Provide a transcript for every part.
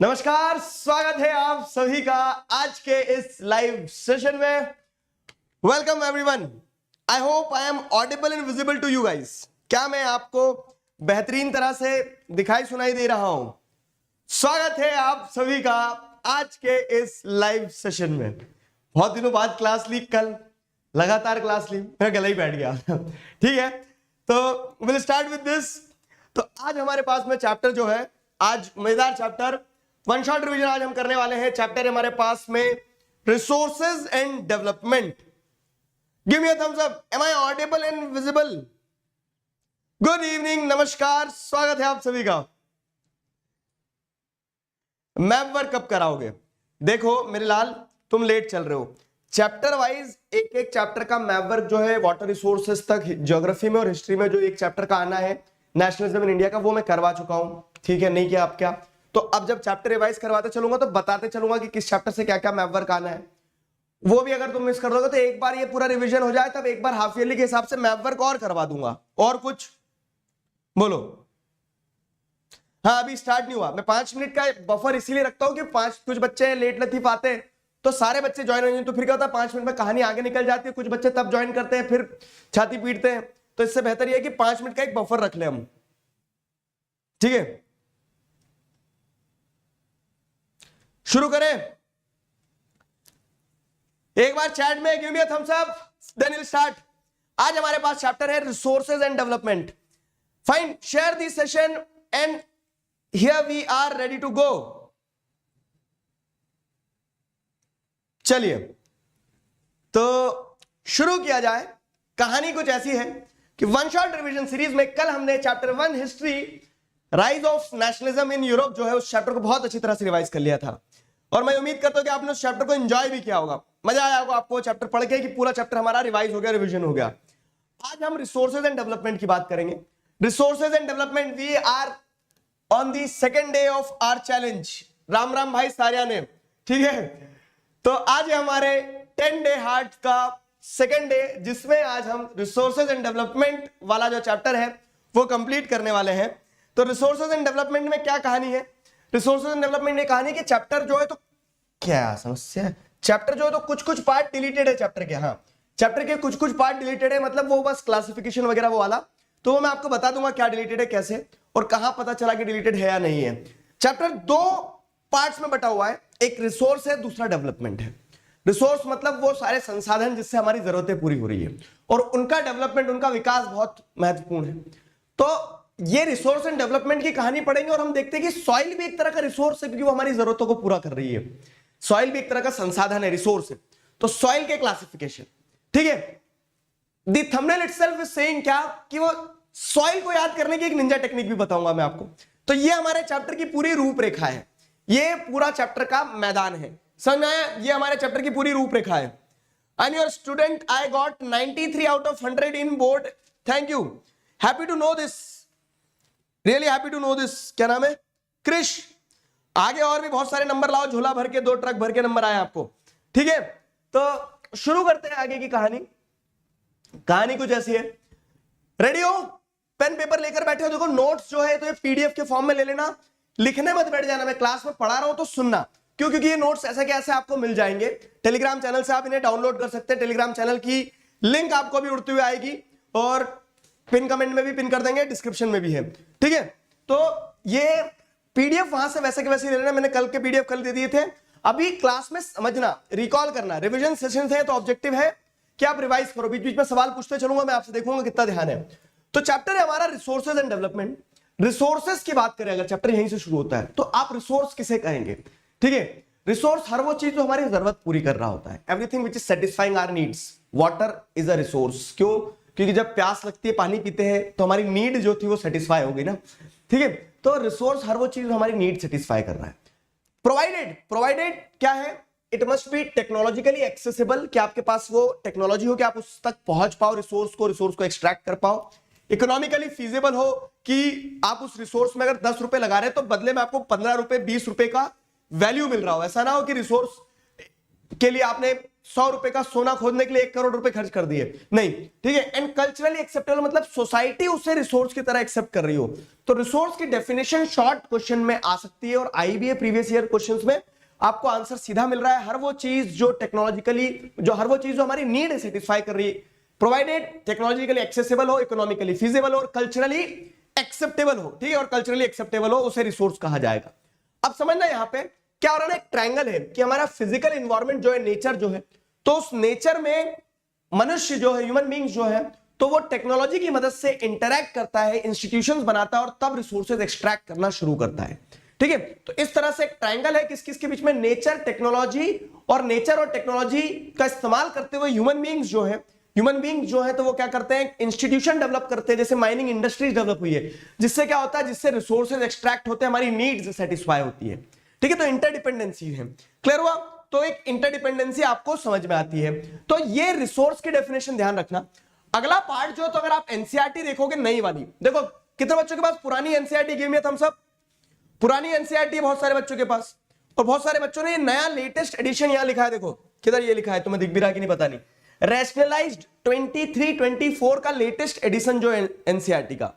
नमस्कार, स्वागत है आप सभी का आज के इस लाइव सेशन में। Welcome everyone. I hope I am audible and visible to you guys. क्या मैं आपको बेहतरीन तरह से दिखाई सुनाई दे रहा हूं? स्वागत है आप सभी का आज के इस लाइव सेशन में। बहुत दिनों बाद क्लास ली, कल लगातार क्लास ली, मेरा गला ही बैठ गया। ठीक है, तो विल स्टार्ट विद दिस। तो आज हमारे पास में चैप्टर जो है, आज मजेदार चैप्टर, वन शॉट रिवीजन आज हम करने वाले हैं। चैप्टर हमारे पास में resources and development. Give me a thumbs up, am I audible and visible? Good evening, नमस्कार, स्वागत है आप सभी का। मैप वर्क कब कराओगे? देखो मेरे लाल, तुम लेट चल रहे हो। चैप्टर वाइज एक एक चैप्टर का मैप वर्क जो है वाटर रिसोर्सेज तक, ज्योग्राफी में और हिस्ट्री में जो एक चैप्टर का आना है नेशनलिज्म इन इंडिया का, वो मैं करवा चुका हूं। ठीक है, नहीं किया आप क्या? तो अब जब चैप्टर रिवाइज करवाते चलूंगा तो बताते चलूंगा कि किस चैप्टर से क्या क्या मैप वर्क आना है। वो भी अगर तुम मिस कर दोगे तो एक बार ये पूरा रिवीजन हो जाए तब एक बार हाफ ईयरली के हिसाब से मैप वर्क और करवा दूंगा। और कुछ बोलो। हाँ, अभी स्टार्ट नहीं हुआ। मैं 5 मिनट का बफर इसीलिए रखता हूं कि कुछ बच्चे लेट लतीफ आते तो सारे बच्चे ज्वाइन हो जाए, तो फिर क्या होता है 5 मिनट में कहानी आगे निकल जाती है। कुछ बच्चे तब ज्वाइन करते हैं फिर छाती पीटते हैं, तो इससे बेहतर यह है कि 5 मिनट का एक बफर रख ले हम। ठीक है, शुरू करें। एक बार चैट में give me a thumbs up, then will start. आज हमारे पास चैप्टर है resources and development. Fine, share this session and here we are ready to go. चलिए तो शुरू किया जाए। कहानी कुछ ऐसी है कि वन शॉट रिवीजन सीरीज में कल हमने chapter 1 history rise of nationalism in Europe जो है उस चैप्टर को बहुत अच्छी तरह से रिवाइज कर लिया था, और मैं उम्मीद करता हूं कि आपने उस चैप्टर को एंजॉय भी किया होगा। मजा आया होगा आपको चैप्टर पढ़ के कि पूरा चैप्टर हमारा रिवाइज हो गया, रिवीजन हो गया। आज हम रिसोर्सेज एंड डेवलपमेंट की बात करेंगे। Resources and development, we are on the second day of our challenge. Ram Ram भाई सारिया ने। ठीक है, तो आज हमारे 10 डे हार्ट का सेकेंड डे, जिसमें आज हम रिसोर्सेज एंड डेवलपमेंट वाला जो चैप्टर है वो कंप्लीट करने वाले हैं। तो रिसोर्सेज एंड डेवलपमेंट में क्या कहानी है? रिसोर्सेज एंड डेवलपमेंट में कहानी कि चैप्टर जो है, तो क्या समस्या है, चैप्टर जो है तो कुछ पार्ट डिलीटेड है चैप्टर के। हाँ, चैप्टर के कुछ पार्ट डिलीटेड है, मतलब वो बस क्लासिफिकेशन वगैरह वो वाला, तो वो मैं आपको बता दूंगा क्या डिलीटेड है, कैसे और कहां पता चला कि डिलीटेड है या नहीं है। चैप्टर 2 पार्ट्स में बटा हुआ है, एक रिसोर्स है, दूसरा डेवलपमेंट है। रिसोर्स मतलब वो सारे संसाधन जिससे हमारी जरूरतें पूरी हो रही है, और उनका डेवलपमेंट, उनका विकास बहुत महत्वपूर्ण है। तो ये रिसोर्स एंड डेवलपमेंट की कहानी पढ़ेंगे और हम देखते हैं कि सॉइल भी एक तरह का रिसोर्स है, क्योंकि वो हमारी जरूरतों को पूरा कर रही है। सॉइल भी एक तरह का संसाधन है, रिसोर्स है। तो सॉइल के क्लासिफिकेशन, ठीक है। The thumbnail itself is saying क्या कि वो सॉइल को याद करने की एक निंजा टेक्निक भी बताऊंगा मैं आपको। तो ये हमारे चैप्टर की पूरी रूपरेखा है, ये पूरा चैप्टर का मैदान है, समझ में आया? ये हमारे चैप्टर की पूरी रूपरेखा है। And your student I got 93 out of 100 in board, thank you, happy to know this, really happy to know this. क्या नाम है? क्रिश। आगे और भी बहुत सारे नंबर लाओ, झोला भर के, 2 ट्रक भर के नंबर आए आपको। ठीक है, तो शुरू करते हैं आगे की कहानी। कहानी कुछ ऐसी है। रेडी हो? पेन पेपर लेकर बैठे हो? देखो नोट्स जो है तो ये पीडीएफ के फॉर्म में ले लेना, लिखने मत बैठ जाना। मैं क्लास में पढ़ा रहा हूं तो सुनना, क्यों? क्योंकि ये नोट्स ऐसे के ऐसे आपको मिल जाएंगे। टेलीग्राम चैनल से आप इन्हें डाउनलोड कर सकते हैं। टेलीग्राम चैनल की लिंक आपको भी उड़ती हुई आएगी, और पिन कमेंट में भी पिन कर देंगे, डिस्क्रिप्शन में भी है। ठीक है, तो ये पीडीएफ वहां से वैसे के वैसे ले लेना। मैंने कल के पीडीएफ कल दे दिए थे। अभी क्लास में समझना, रिकॉल करना, रिवीजन सेशन है तो ऑब्जेक्टिव है कि आप रिवाइज करो। बीच बीच में सवाल पूछते चलूंगा मैं आपसे, देखूंगा कितना ध्यान है। तो चैप्टर है हमारा रिसोर्सेज एंड डेवलपमेंट। रिसोर्सेज की बात करें अगर, चैप्टर यहीं से शुरू होता है, तो आप रिसोर्स किसे कहेंगे? ठीक है, रिसोर्स हर वो चीज जो हमारी जरूरत पूरी कर रहा होता है। Everything which is satisfying our needs. Water is a resource. क्यों? क्योंकि जब प्यास लगती है, पानी पीते हैं, तो हमारी नीड जो थी वो सेटिस्फाई होगी ना। ठीक है, तो रिसोर्स हर वो चीज हमारी नीड सेटिस्फाई कर रहा है। प्रोवाइडेड क्या है? It must be technologically accessible, कि आपके पास वो टेक्नोलॉजी हो कि आप उस तक पहुंच पाओ, रिसोर्स को एक्सट्रैक्ट कर पाओ। इकोनॉमिकली फीजिबल हो कि आप उस रिसोर्स में अगर 10 रुपए लगा रहे हैं तो बदले में आपको 15 रुपए 20 रुपए का वैल्यू मिल रहा हो। ऐसा ना हो कि रिसोर्स के लिए आपने 100 रुपए का सोना खोदने के लिए 1 करोड़ रुपए खर्च कर दिए, नहीं, ठीक है। एंड कल्चरली एक्सेप्टेबल मतलब सोसाइटी उसे रिसोर्स की तरह एक्सेप्ट कर रही हो। तो रिसोर्स की डेफिनेशन शॉर्ट क्वेश्चन में आ सकती है और आई भी है प्रीवियस ईयर क्वेश्चंस में, आपको आंसर सीधा मिल रहा है। हर वो चीज जो टेक्नोलॉजिकली, हर वो चीज जो हमारी नीड है सेटिस्फाई कर रही है, प्रोवाइडेड टेक्नोलॉजिकली एक्सेसिबल हो, इकोनॉमिकली फीजिबल हो और कल्चरली एक्सेप्टेबल हो, ठीक है, और कल्चरली एक्सेप्टेबल हो, उसे रिसोर्स कहा जाएगा। अब समझना यहां पे क्या हो रहा है ना, एक ट्रायंगल है कि हमारा फिजिकल एनवायरनमेंट जो है, नेचर जो है, तो उस नेचर में मनुष्य जो है, ह्यूमन बींग्स जो है, तो वो टेक्नोलॉजी की मदद से इंटरैक्ट करता है, इंस्टीट्यूशंस बनाता है और तब रिसोर्सेज एक्सट्रैक्ट करना शुरू करता है, ठीक है। तो इस तरह से एक ट्रायंगल है किस किस के बीच में, नेचर, टेक्नोलॉजी, और नेचर और टेक्नोलॉजी का इस्तेमाल करते हुए ह्यूमन बींग्स जो है, तो वो क्या करते हैं, इंस्टीट्यूशन डेवलप करते हैं, जैसे माइनिंग इंडस्ट्रीज डेवलप हुई है, जिससे क्या होता है, जिससे रिसोर्सेज एक्सट्रैक्ट होते हैं, हमारी नीड्स सेटिस्फाई होती है, ठीक है। तो इंटरडिपेंडेंसी है, क्लियर हुआ। तो एक इंटरडिपेंडेंसी आपको समझ में आती है। तो ये रिसोर्स की डेफिनेशन ध्यान रखना। अगला पार्ट जो, तो अगर आप एनसीईआरटी देखोगे नई वाली, देखो कितने बच्चों के पास पुरानी एनसीईआरटी गेम है, हम सब पुरानी एनसीईआरटी बहुत सारे बच्चों के पास, और बहुत सारे बच्चों ने ये नया लेटेस्ट एडिशन यहां लिखा है, देखो किधर ये लिखा है, तुम्हें दिख भी रहा कि नहीं पता नहीं, रैशनलाइज्ड 23-24 का लेटेस्ट एडिशन जो है एनसीईआरटी का।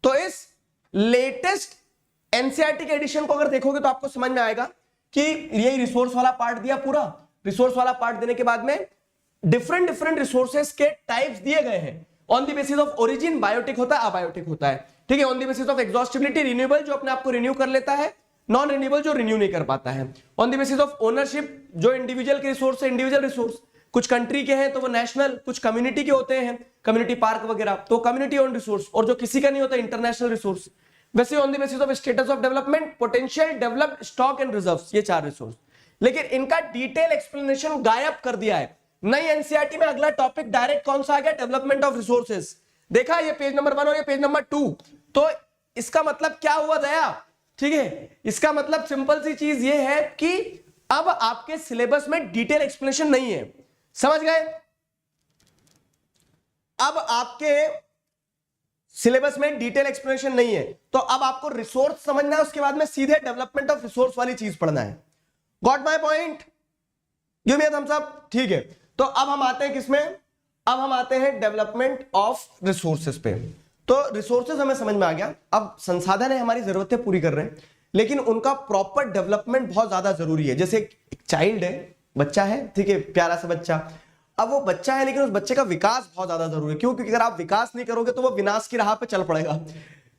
तो इस लेटेस्ट एनसीईआरटी के एडिशन को अगर देखोगे तो आपको समझ में आएगा कि ये रिसोर्स वाला पार्ट दिया, पूरा रिसोर्स वाला पार्ट देने के बाद में डिफरेंट रिसोर्सेस के टाइप्स दिए गए हैं on the basis of origin, biotic होता है, अबायोटिक होता है, ठीक है। On the basis of exhaustibility, renewable जो अपने आप को रिन्यू कर लेता है, नॉन रिन्यूएबल जो रिन्यू नहीं कर पाता है। On the basis of ownership, जो इंडिविजुअल के रिसोर्स है, इंडिविजुअल रिसोर्स, कुछ कंट्री के हैं तो वो नेशनल, कुछ कम्युनिटी के होते हैं, कम्युनिटी पार्क वगैरह, तो कम्युनिटी ओन रिसोर्स, और जो किसी का नहीं होता इंटरनेशनल रिसोर्स। वैसे on the basis of status of development, potential, developed, stock and reserves, ये 4 रिसोर्स। लेकिन इनका डिटेल एक्सप्लेनेशन गायब कर दिया है नई एनसीईआरटी में। अगला टॉपिक डायरेक्ट कौन सा आ गया, डेवलपमेंट ऑफ रिसोर्सेज। देखा ये पेज नंबर 1 और ये पेज नंबर 2। तो इसका मतलब क्या हुआ दया, ठीक है, इसका मतलब सिंपल सी चीज ये है कि अब आपके सिलेबस में डिटेल एक्सप्लेनेशन नहीं है, समझ गए। अब आपके सिलेबस में डिटेल एक्सप्लेनेशन नहीं है, तो अब आपको रिसोर्स समझना है, उसके बाद में सीधे डेवलपमेंट ऑफ रिसोर्स वाली चीज पढ़ना है। Got my point, give me a thumbs up, ठीक है। तो अब हम आते हैं किसमें, अब हम आते हैं डेवलपमेंट ऑफ रिसोर्सेज पे। तो रिसोर्सेज हमें समझ में आ गया, अब संसाधन है, हमारी जरूरतें पूरी कर रहे हैं, लेकिन उनका प्रॉपर डेवलपमेंट बहुत ज्यादा जरूरी है। जैसे एक चाइल्ड है, बच्चा है, ठीक है, प्यारा सा बच्चा, अब वो बच्चा है लेकिन उस बच्चे का विकास बहुत ज्यादा जरूरी है। क्यों? क्योंकि अगर आप विकास नहीं करोगे तो वो विनाश की राह पे चल पड़ेगा,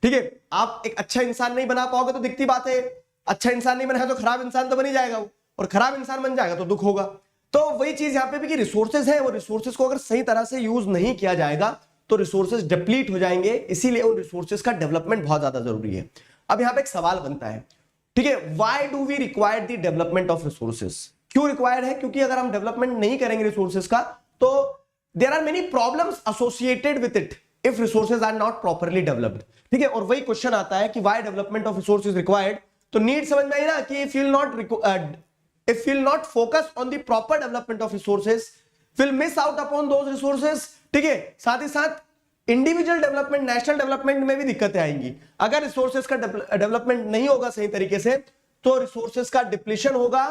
ठीक है। आप एक अच्छा इंसान नहीं बना पाओगे तो दिखती बात है, अच्छा इंसान नहीं बना तो खराब इंसान तो बन ही जाएगा वो, और खराब इंसान बन जाएगा तो दुख होगा। तो वही चीज यहाँ पे भी कि रिसोर्सेज है, वो रिसोर्सेज को अगर सही तरह से यूज नहीं किया जाएगा तो रिसोर्सेज डिप्लीट हो जाएंगे, इसीलिए उन रिसोर्सेज का डेवलपमेंट बहुत ज्यादा जरूरी है। अब यहाँ पे एक सवाल बनता है, ठीक है, why do we require the development of resources? क्यों रिक्वायर्ड है? क्योंकि अगर हम डेवलपमेंट नहीं करेंगे रिसोर्सेज का तो there are many problems associated with it if resources are not properly developed, ठीक है। और वही क्वेश्चन आता है कि why development of resources required. तो नीड समझ में आई ना कि if you'll not focus on the proper development of resources, will miss out upon those resources, ठीक है। साथ ही साथ इंडिविजुअल डेवलपमेंट, नेशनल डेवलपमेंट में भी दिक्कतें आएंगी। अगर रिसोर्सेज का डेवलपमेंट नहीं होगा सही तरीके से तो रिसोर्सेज का डिप्लीशन होगा।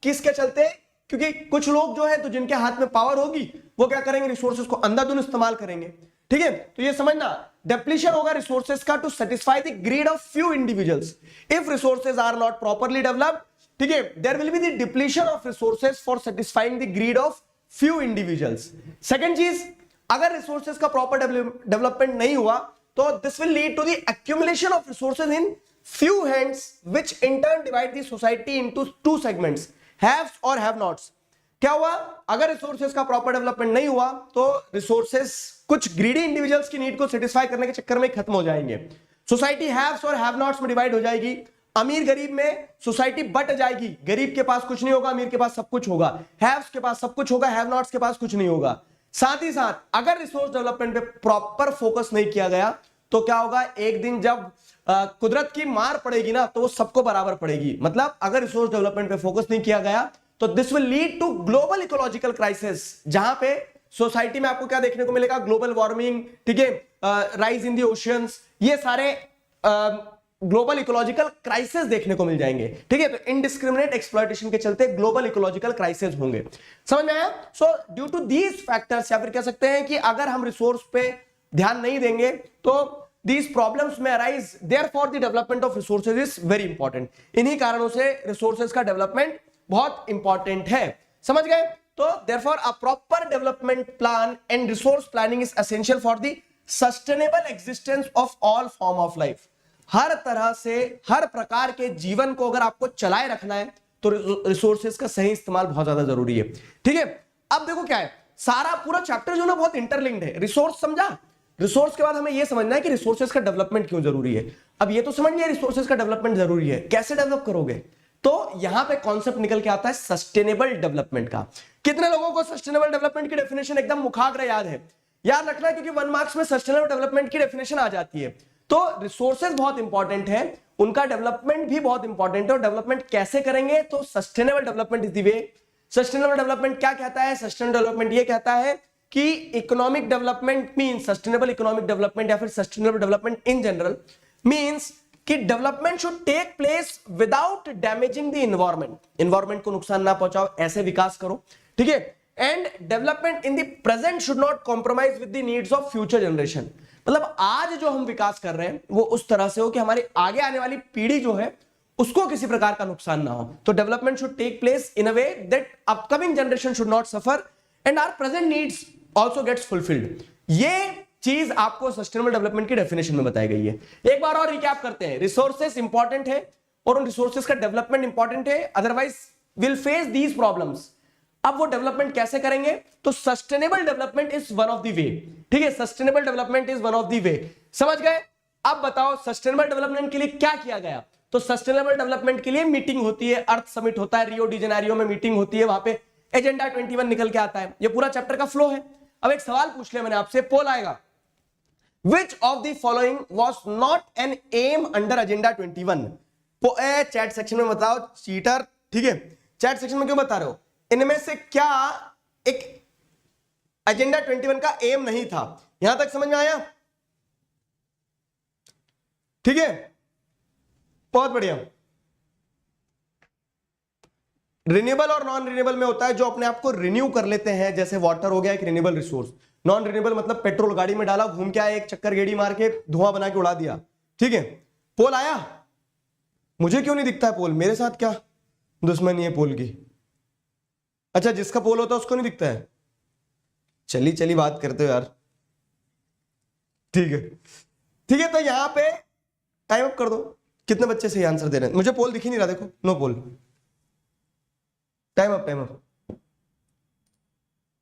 किसके चलते? क्योंकि कुछ लोग जो है तो जिनके हाथ में पावर होगी वो क्या करेंगे, रिसोर्सेज को अंधाधुंध इस्तेमाल करेंगे, ठीक है। तो ये समझना, डिप्लीशन होगा रिसोर्सेज का to satisfy the greed of few individuals if resources are not properly developed, ठीक है। There will be the depletion of resources for satisfying the greed of few individuals. Second चीज, अगर रिसोर्सेज का proper development नहीं हुआ तो this will lead to the accumulation of resources in few hands which in turn divide the society into two segments, haves और have nots। क्या हुआ? अगर रिसोर्सेज का प्रॉपर डेवलपमेंट नहीं हुआ तो रिसोर्सेज कुछ ग्रीडी इंडिविजुअल्स की नीड को सेटिस्फाई करने के चक्कर में खत्म हो जाएंगे। सोसाइटी हैव्स और हैव नॉट्स में डिवाइड हो जाएगी। अमीर गरीब में सोसाइटी बट जाएगी, गरीब के पास कुछ नहीं होगा, अमीर के पास सब कुछ होगा, हैव्स के पास सब कुछ होगा, हैव नॉट्स के पास कुछ नहीं होगा। साथ ही साथ अगर रिसोर्स डेवलपमेंट पे प्रॉपर फोकस नहीं किया गया तो क्या होगा, एक दिन जब कुदरत की मार पड़ेगी ना तो वो सबको बराबर पड़ेगी। मतलब अगर रिसोर्स डेवलपमेंट पे फोकस नहीं किया गया तो this will lead to global ecological crisis, जहां पे सोसाइटी में आपको क्या देखने को मिलेगा, ग्लोबल वार्मिंग, ठीक है, राइज इन द ओशियंस, ये सारे ग्लोबल इकोलॉजिकल क्राइसिस देखने को मिल जाएंगे। ठीक है, तो इनडिस्क्रिमिनेट एक्सप्लॉयटेशन के चलते ग्लोबल इकोलॉजिकल क्राइसिस होंगे। समझ में आया? So due to these factors, या फिर कह सकते हैं कि अगर हम रिसोर्स पे ध्यान नहीं देंगे तो दीज प्रॉब्लम्स में arise, therefore the development of resources is very important. इन्हीं कारणों से रिसोर्सेज का डेवलपमेंट बहुत इंपॉर्टेंट है। समझ गए? तो therefore a proper development plan and resource planning is essential for the sustainable existence of all form of life। हर तरह से, हर प्रकार के जीवन को अगर आपको चलाए रखना है तो रिसोर्सेज का सही इस्तेमाल बहुत ज्यादा जरूरी है। ठीक है, अब देखो क्या है, सारा पूरा चैप्टर जो ना बहुत इंटरलिंक्ड है। रिसोर्स समझा, रिसोर्स के बाद हमें यह समझना है कि रिसोर्सेज का डेवलपमेंट क्यों जरूरी है। अब ये तो समझ लिया रिसोर्सेज का डेवलपमेंट जरूरी है, कैसे डेवलप करोगे? तो यहां पे कॉन्सेप्ट निकल के आता है सस्टेनेबल डेवलपमेंट का। कितने लोगों को सस्टेनेबल डेवलपमेंट की डेफिनेशन एकदम मुखाग्र याद है? याद रखना, क्योंकि 1 मार्क्स में सस्टेनेबल डेवलपमेंट की डेफिनेशन आ जाती है। तो रिसोर्सेज बहुत इंपॉर्टेंट है, उनका डेवलपमेंट भी बहुत इंपॉर्टेंट है। और डेवलपमेंट कैसे करेंगे? तो sustainable development is the way. Sustainable development क्या कहता है? सस्टेनेबल डेवलपमेंट ये कहता है कि economic development means, sustainable economic development या फिर sustainable development in general means कि development should take place without damaging the environment. Environment को नुकसान ना पहुंचाओ, ऐसे विकास करो। ठीक है, and development in the present should not compromise with the needs of future generation. मतलब आज जो हम विकास कर रहे हैं वो उस तरह से हो कि हमारी आगे आने वाली पीढ़ी जो है उसको किसी प्रकार का नुकसान ना हो। तो development should take place in a way that upcoming generation should not suffer and our present needs also gets fulfilled. ये चीज आपको सस्टेनेबल डेवलपमेंट की डेफिनेशन में बताई गई है। एक बार और रिकैप करते हैं। रिसोर्सेज इंपॉर्टेंट है और उन रिसोर्सेज का डेवलपमेंट इंपॉर्टेंट है, otherwise will face these problems. अब वो डेवलपमेंट कैसे करेंगे? तो sustainable development is one of the way. ठीक है, sustainable development is one of the way. समझ गए? अब बताओ सस्टेनेबल डेवलपमेंट के लिए क्या किया गया? तो सस्टेनेबल डेवलपमेंट के लिए मीटिंग होती है, अर्थ समिट होता है, रियो डी जेनेरियो में मीटिंग होती है, वहां पे एजेंडा 21 निकल के आता है। ये पूरा चैप्टर का फ्लो है। अब एक सवाल पूछ लिया मैंने आपसे, पोल आएगा, Which of the following was not an aim under Agenda 21? Chat section में बताओ चीटर। ठीक है, चैट सेक्शन में क्यों बता रहे हो? इनमें से क्या एक एजेंडा 21 का एम नहीं था? यहां तक समझ में आया? ठीक है, बहुत बढ़िया। रिन्यूएबल और नॉन रिन्यूएबल में होता है जो अपने आप को रिन्यू कर लेते हैं, जैसे वाटर हो गया एक रिन्यूएबल रिसोर्स। नॉन रिन्यूएबल मतलब पेट्रोल गाड़ी में डाला, घूम के आया, एक चक्कर गेड़ी मार के धुआं बना के उड़ा दिया। ठीक है, पोल आया? मुझे क्यों नहीं दिखता है पोल? मेरे साथ क्या दुश्मनी है पोल की? अच्छा, जिसका पोल होता है उसको नहीं दिखता है? चली चली बात करते हो यार। ठीक है, ठीक है, तो यहां पे टाइम अप कर दो। कितने बच्चे सही आंसर दे रहे हैं? मुझे पोल दिख ही नहीं रहा, देखो, no poll. Time up, time up.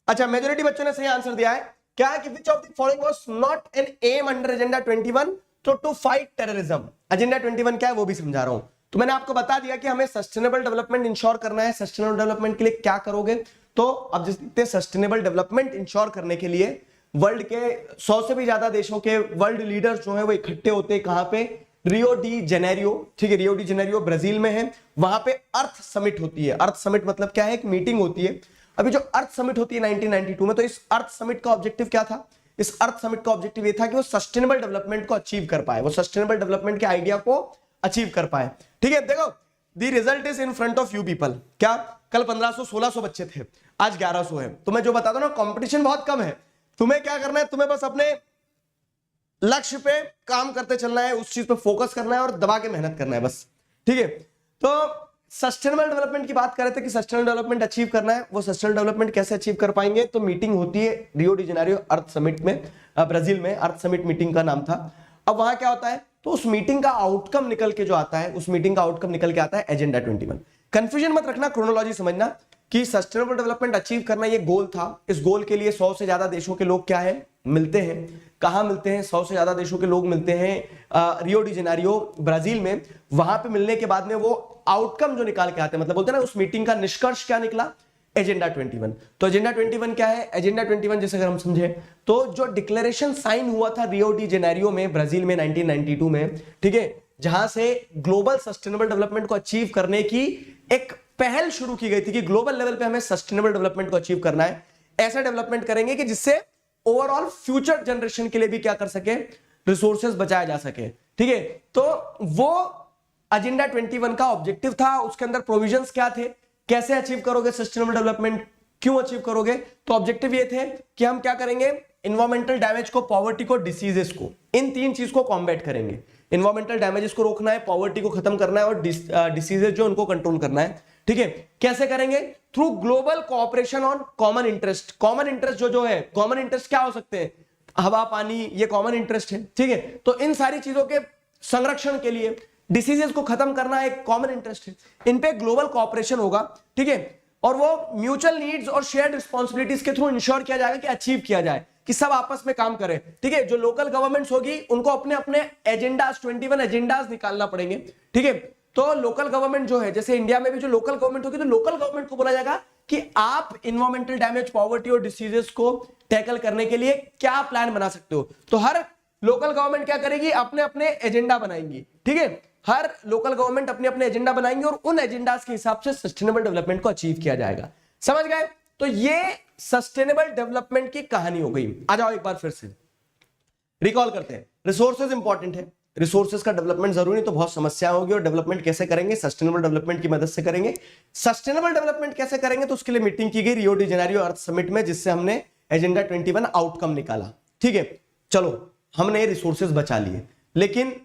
अच्छा, मेजॉरिटी बच्चों ने सही आंसर दिया है। क्या है कि which of the following was not an aim under agenda 21? तो टू फाइट टेररिज्म। एजेंडा 21 क्या है वो भी समझा रहा हूं। तो मैंने आपको बता दिया कि हमें सस्टेनेबल डेवलपमेंट इंश्योर करना है। सस्टेनेबल डेवलपमेंट के लिए क्या करोगे? तो अब जितने सस्टेनेबल डेवलपमेंट इंश्योर करने के लिए वर्ल्ड के 100 से भी ज्यादा देशों के वर्ल्ड लीडर्स जो है वो इकट्ठे होते हैं। कहां पे? Rio de Janeiro. ठीक है, रियो डी जेनेरियो ब्राजील में है। वहां पे अर्थ समिट होती है। अर्थ समिट मतलब क्या है? एक मीटिंग होती है। अभी जो अर्थ समिट होती है 1992 में, तो इस अर्थ समिट का ऑब्जेक्टिव क्या था? इस अर्थ समिट का ऑब्जेक्टिव ये था कि वो सस्टेनेबल डेवलपमेंट को अचीव कर पाए, वो सस्टेनेबल डेवलपमेंट के आइडिया को अचीव कर पाए। ठीक है, देखो the result is in front of you people. क्या कल 1500-1600 बच्चे थे, आज 1100 है। तो मैं जो बताता हूं ना, कंपटीशन बहुत कम है। तुम्हें क्या करना है? तुम्हें बस अपने लक्ष्य पे काम करते चलना है, उस चीज पे फोकस करना है और दबा के मेहनत करना है बस। ठीक है, तो सस्टेनेबल डेवलपमेंट की बात कर रहे थे कि सस्टेनेबल डेवलपमेंट अचीव करना है। वो सस्टेनेबल डेवलपमेंट कैसे अचीव कर पाएंगे? तो मीटिंग होती है रियो डी जेनेरियो अर्थ समिट में, ब्राजील में अर्थ समिट मीटिंग का नाम था। अब वहां क्या होता है? तो उस मीटिंग का आउटकम निकल के जो आता है, उस मीटिंग का आउटकम निकल के आता है एजेंडा 21। कंफ्यूजन मत रखना, क्रोनोलॉजी समझना कि सस्टेनेबल डेवलपमेंट अचीव करना ये गोल था। इस गोल के लिए 100 से ज्यादा देशों के लोग क्या है? मिलते हैं। कहां मिलते हैं? 100 से ज्यादा देशों के लोग मिलते हैं रियो डी जेनेरियो ब्राजील में। वहां पे मिलने के बाद में वो आउटकम जो निकाल के आते हैं, मतलब बोलते हैं ना उस मीटिंग का निष्कर्ष क्या निकला? एजेंडा 21। तो एजेंडा 21 क्या है? एजेंडा 21 जैसे अगर हम समझे तो जो डिक्लेरेशन साइन हुआ था रियो डी जेनेरियो में ब्राजील में 1992 में, ठीक है, जहां से ग्लोबल सस्टेनेबल डेवलपमेंट को अचीव करने की एक पहल शुरू की गई थी कि ग्लोबल लेवल पे हमें सस्टेनेबल डेवलपमेंट को अचीव करना है। ऐसा डेवलपमेंट करेंगे कि जिससे ओवरऑल फ्यूचर जनरेशन के लिए भी क्या कर सके? रिसोर्सेज बचाया जा सके। ठीक है। तो वो एजेंडा 21 का ऑब्जेक्टिव था, उसके अंदर प्रोविजंस क्या थे, कैसे अचीव करोगे सस्टेनेबल डेवलपमेंट, क्यों अचीव करोगे। तो ऑब्जेक्टिव ये थे कि हम क्या करेंगे, इन्वायरमेंटल डैमेज को, पॉवर्टी को, डिसीजेस को, इन तीन चीज को कॉम्बैट करेंगे। इन्वायरमेंटल डैमेजेस को रोकना है, पॉवर्टी को खत्म करना है और डिसीजेस जो उनको कंट्रोल करना है। ठीक है, कैसे करेंगे, through global cooperation on common interest. Common interest जो है, कॉमन इंटरेस्ट क्या हो सकते हैं, हवा पानी, ये कॉमन इंटरेस्ट है। ठीक है, तो इन सारी चीजों के संरक्षण के लिए, डिसीजेस को खत्म करना एक कॉमन इंटरेस्ट है, इन पे ग्लोबल कोऑपरेशन होगा। ठीक है, और वो म्यूचुअल नीड्स और शेयर्ड रिस्पांसिबिलिटीज के थ्रू इंश्योर किया जाएगा कि अचीव किया जाए, कि सब आपस में काम करें। ठीक है, जो लोकल गवर्नमेंट्स होगी उनको अपने अपने एजेंडास, 21 एजेंडास निकालना पड़ेंगे। ठीक है, तो लोकल गवर्नमेंट जो है, जैसे इंडिया में भी जो लोकल गवर्नमेंट होगी, तो लोकल गवर्नमेंट को बोला जाएगा कि आप इन्वायरमेंटल डैमेज, पॉवर्टी और डिसीजेस को टैकल करने के लिए क्या प्लान बना सकते हो। तो हर लोकल गवर्नमेंट क्या करेगी, अपने अपने एजेंडा बनाएंगी। ठीक है, हर लोकल गवर्नमेंट अपने अपने एजेंडा बनाएंगे और उन एजेंडास के हिसाब से सस्टेनेबल डेवलपमेंट को अचीव किया जाएगा। समझ गए। तो ये सस्टेनेबल डेवलपमेंट की कहानी हो गई। आ जाओ एक बार फिर से रिकॉल करते हैं। रिसोर्सेज इंपॉर्टेंट है, रिसोर्सेज का डेवलपमेंट जरूरी नहीं तो बहुत समस्या होगी। और डेवलपमेंट कैसे करेंगे, सस्टेनेबल डेवलपमेंट की मदद से करेंगे। सस्टेनेबल डेवलपमेंट कैसे करेंगे, तो उसके लिए मीटिंग की गई रियो डी जेनेरियो अर्थ समिट में, जिससे हमने एजेंडा 21 आउटकम निकाला। ठीक है, चलो हमने रिसोर्सेज बचा लिए, लेकिन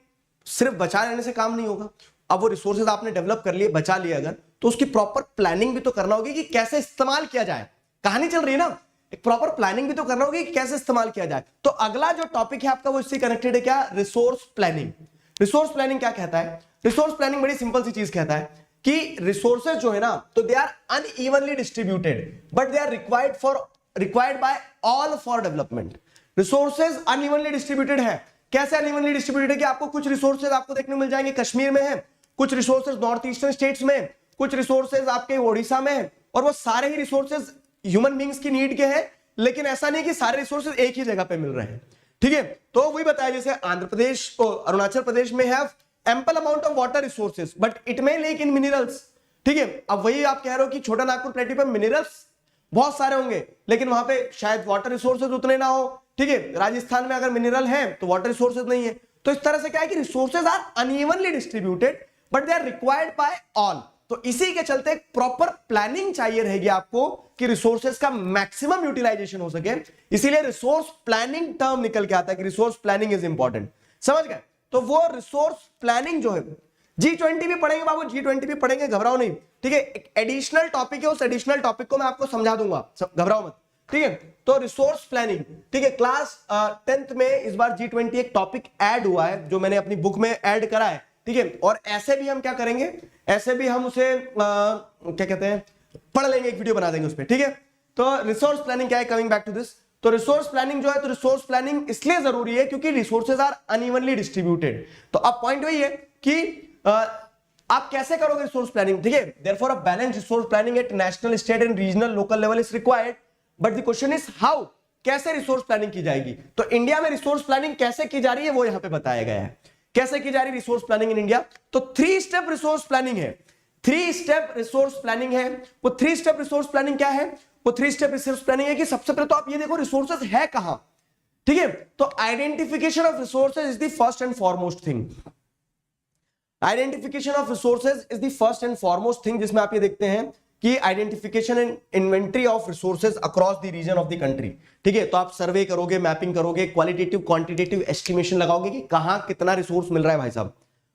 सिर्फ बचा लेने से काम नहीं होगा। अब वो रिसोर्सेज आपने डेवलप कर लिए, बचा लिए अगर, तो उसकी प्रॉपर प्लानिंग भी तो करना होगी कि कैसे इस्तेमाल किया जाए। कहानी चल रही है ना, एक प्रॉपर प्लानिंग भी तो करना होगी कि कैसे इस्तेमाल किया जाए। तो अगला जो टॉपिक है आपका वो इससे कनेक्टेड है, क्या, रिसोर्स प्लानिंग। रिसोर्स प्लानिंग क्या कहता है, रिसोर्स प्लानिंग बड़ी सिंपल सी चीज कहता है कि रिसोर्सेज जो है ना, तो they are unevenly distributed but they are required by all for development. Resources unevenly distributed है। कैसे अनइवनली डिस्ट्रीब्यूटेड है कि आपको कुछ रिसोर्सेज आपको देखने मिल जाएंगे कश्मीर में है, कुछ रिसोर्सेज नॉर्थ ईस्टर्न स्टेट्स में, कुछ रिसोर्सेज आपके ओडिशा में, और वो सारे ही रिसोर्सेज ह्यूमन बींग्स की नीड के हैं। लेकिन ऐसा नहीं कि सारे रिसोर्सेज एक ही जगह पे मिल रहे हैं। ठीक है, तो वही बताया, जैसे आंध्र प्रदेश और अरुणाचल प्रदेश में have ample amount of water resources but it may lake in minerals. ठीक है, अब वही आप कह रहे हो कि छोटा नागपुर प्लेटू पे मिनरल्स बहुत सारे होंगे, लेकिन वहां पे शायद वाटर रिसोर्सेज उतने ना हो। ठीक है, राजस्थान में अगर मिनरल है तो वाटर रिसोर्सेज नहीं है। तो इस तरह से क्या है कि resources are unevenly distributed but they are required by all. तो इसी के चलते प्रॉपर प्लानिंग चाहिए रहेगी आपको कि रिसोर्सेज का मैक्सिमम यूटिलाइजेशन हो सके। इसीलिए रिसोर्स प्लानिंग टर्म निकल के आता है कि रिसोर्स प्लानिंग इज इंपॉर्टेंट। समझ गए। तो वो रिसोर्स प्लानिंग जो है, G20 भी पढ़ेंगे बाबू, G20 भी पढ़ेंगे, घबराओ नहीं। ठीक है, एक एडिशनल टॉपिक है, उस एडिशनल टॉपिक को मैं आपको समझा दूंगा, घबराओ मत। ठीक है, तो रिसोर्स प्लानिंग, ठीक है, क्लास 10th में इस बार G20 एक टॉपिक ऐड हुआ है जो मैंने अपनी बुक में ऐड करा है। ठीक है, और ऐसे भी हम क्या करेंगे, ऐसे भी हम उसे क्या कहते हैं, पढ़ लेंगे, एक वीडियो बना देंगे उस पर। ठीक है, तो रिसोर्स प्लानिंग क्या है, कमिंग बैक टू दिस। तो रिसोर्स प्लानिंग जो है, तो रिसोर्स प्लानिंग इसलिए जरूरी है क्योंकि रिसोर्सेज आर अनइवनली डिस्ट्रीब्यूटेड। तो अब पॉइंट वही है कि आप कैसे करोगे रिसोर्स प्लानिंग। ठीक है, therefore a balanced resource planning at national, state and regional, local level is required, but the question is how, कैसे रिसोर्स प्लानिंग की जाएगी। तो इंडिया में रिसोर्स प्लानिंग कैसे की जा रही है वो यहां पे बताया गया है, कैसे की जा रही है रिसोर्स प्लानिंग इन इंडिया। तो 3 स्टेप रिसोर्स प्लानिंग है, 3 स्टेप रिसोर्स प्लानिंग है। वो 3 स्टेप रिसोर्स प्लानिंग क्या है, वो 3 स्टेप रिसोर्स प्लानिंग है कि सबसे पहले तो आप ये देखो रिसोर्सेज है कहां। ठीक है, तो identification of resources is the first and foremost thing. Identification of resources is the first and foremost thing, जिसमें आप ये देखते हैं कि identification and inventory of resources across the region of the country. ठीक है, तो आप सर्वे करोगे, मैपिंग करोगे, क्वालिटेटिव क्वांटिटेटिव एस्टिमेशन लगाओगे कि कहां कितना रिसोर्स मिल रहा है भाई साहब।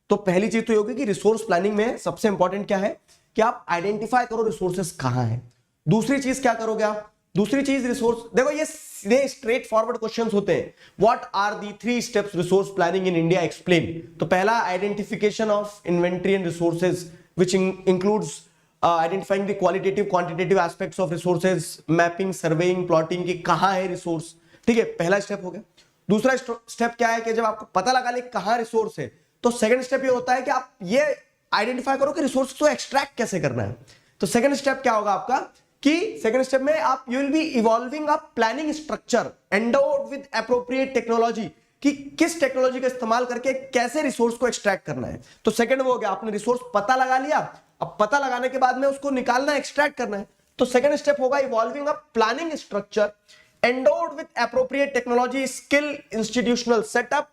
तो पहली चीज तो ये होगी कि रिसोर्स प्लानिंग में सबसे इंपॉर्टेंट क्या है कि आप आइडेंटिफाई करो रिसोर्सेज कहां है। दूसरी चीज क्या करोगे आप, दूसरी चीज रिसोर्स, देखो ये सीधे स्ट्रेट फॉरवर्ड क्वेश्चंस होते हैं। What are the 3 steps resource planning in India, explain. तो पहला identification of inventory and resources which includes identifying the qualitative quantitative aspects of resources, mapping, surveying, plotting की कहां है रिसोर्स। ठीक है, पहला स्टेप हो गया। दूसरा स्टेप क्या है कि जब आपको पता लगा ले कहां रिसोर्स है, तो सेकंड स्टेप ये होता है कि आप ये आइडेंटिफाई करो कि रिसोर्स को एक्सट्रैक्ट कैसे करना है। तो सेकंड स्टेप क्या होगा आपका कि सेकंड स्टेप में आप you will be evolving a planning structure endowed with appropriate technology, कि किस टेक्नोलॉजी का इस्तेमाल करके कैसे रिसोर्स को एक्सट्रैक्ट करना है। तो सेकंड वो हो गया, आपने रिसोर्स पता लगा लिया, अब पता लगाने के बाद में उसको निकालना, एक्सट्रैक्ट करना है। तो सेकंड स्टेप होगा evolving a planning structure endowed with appropriate technology, skill, institutional setup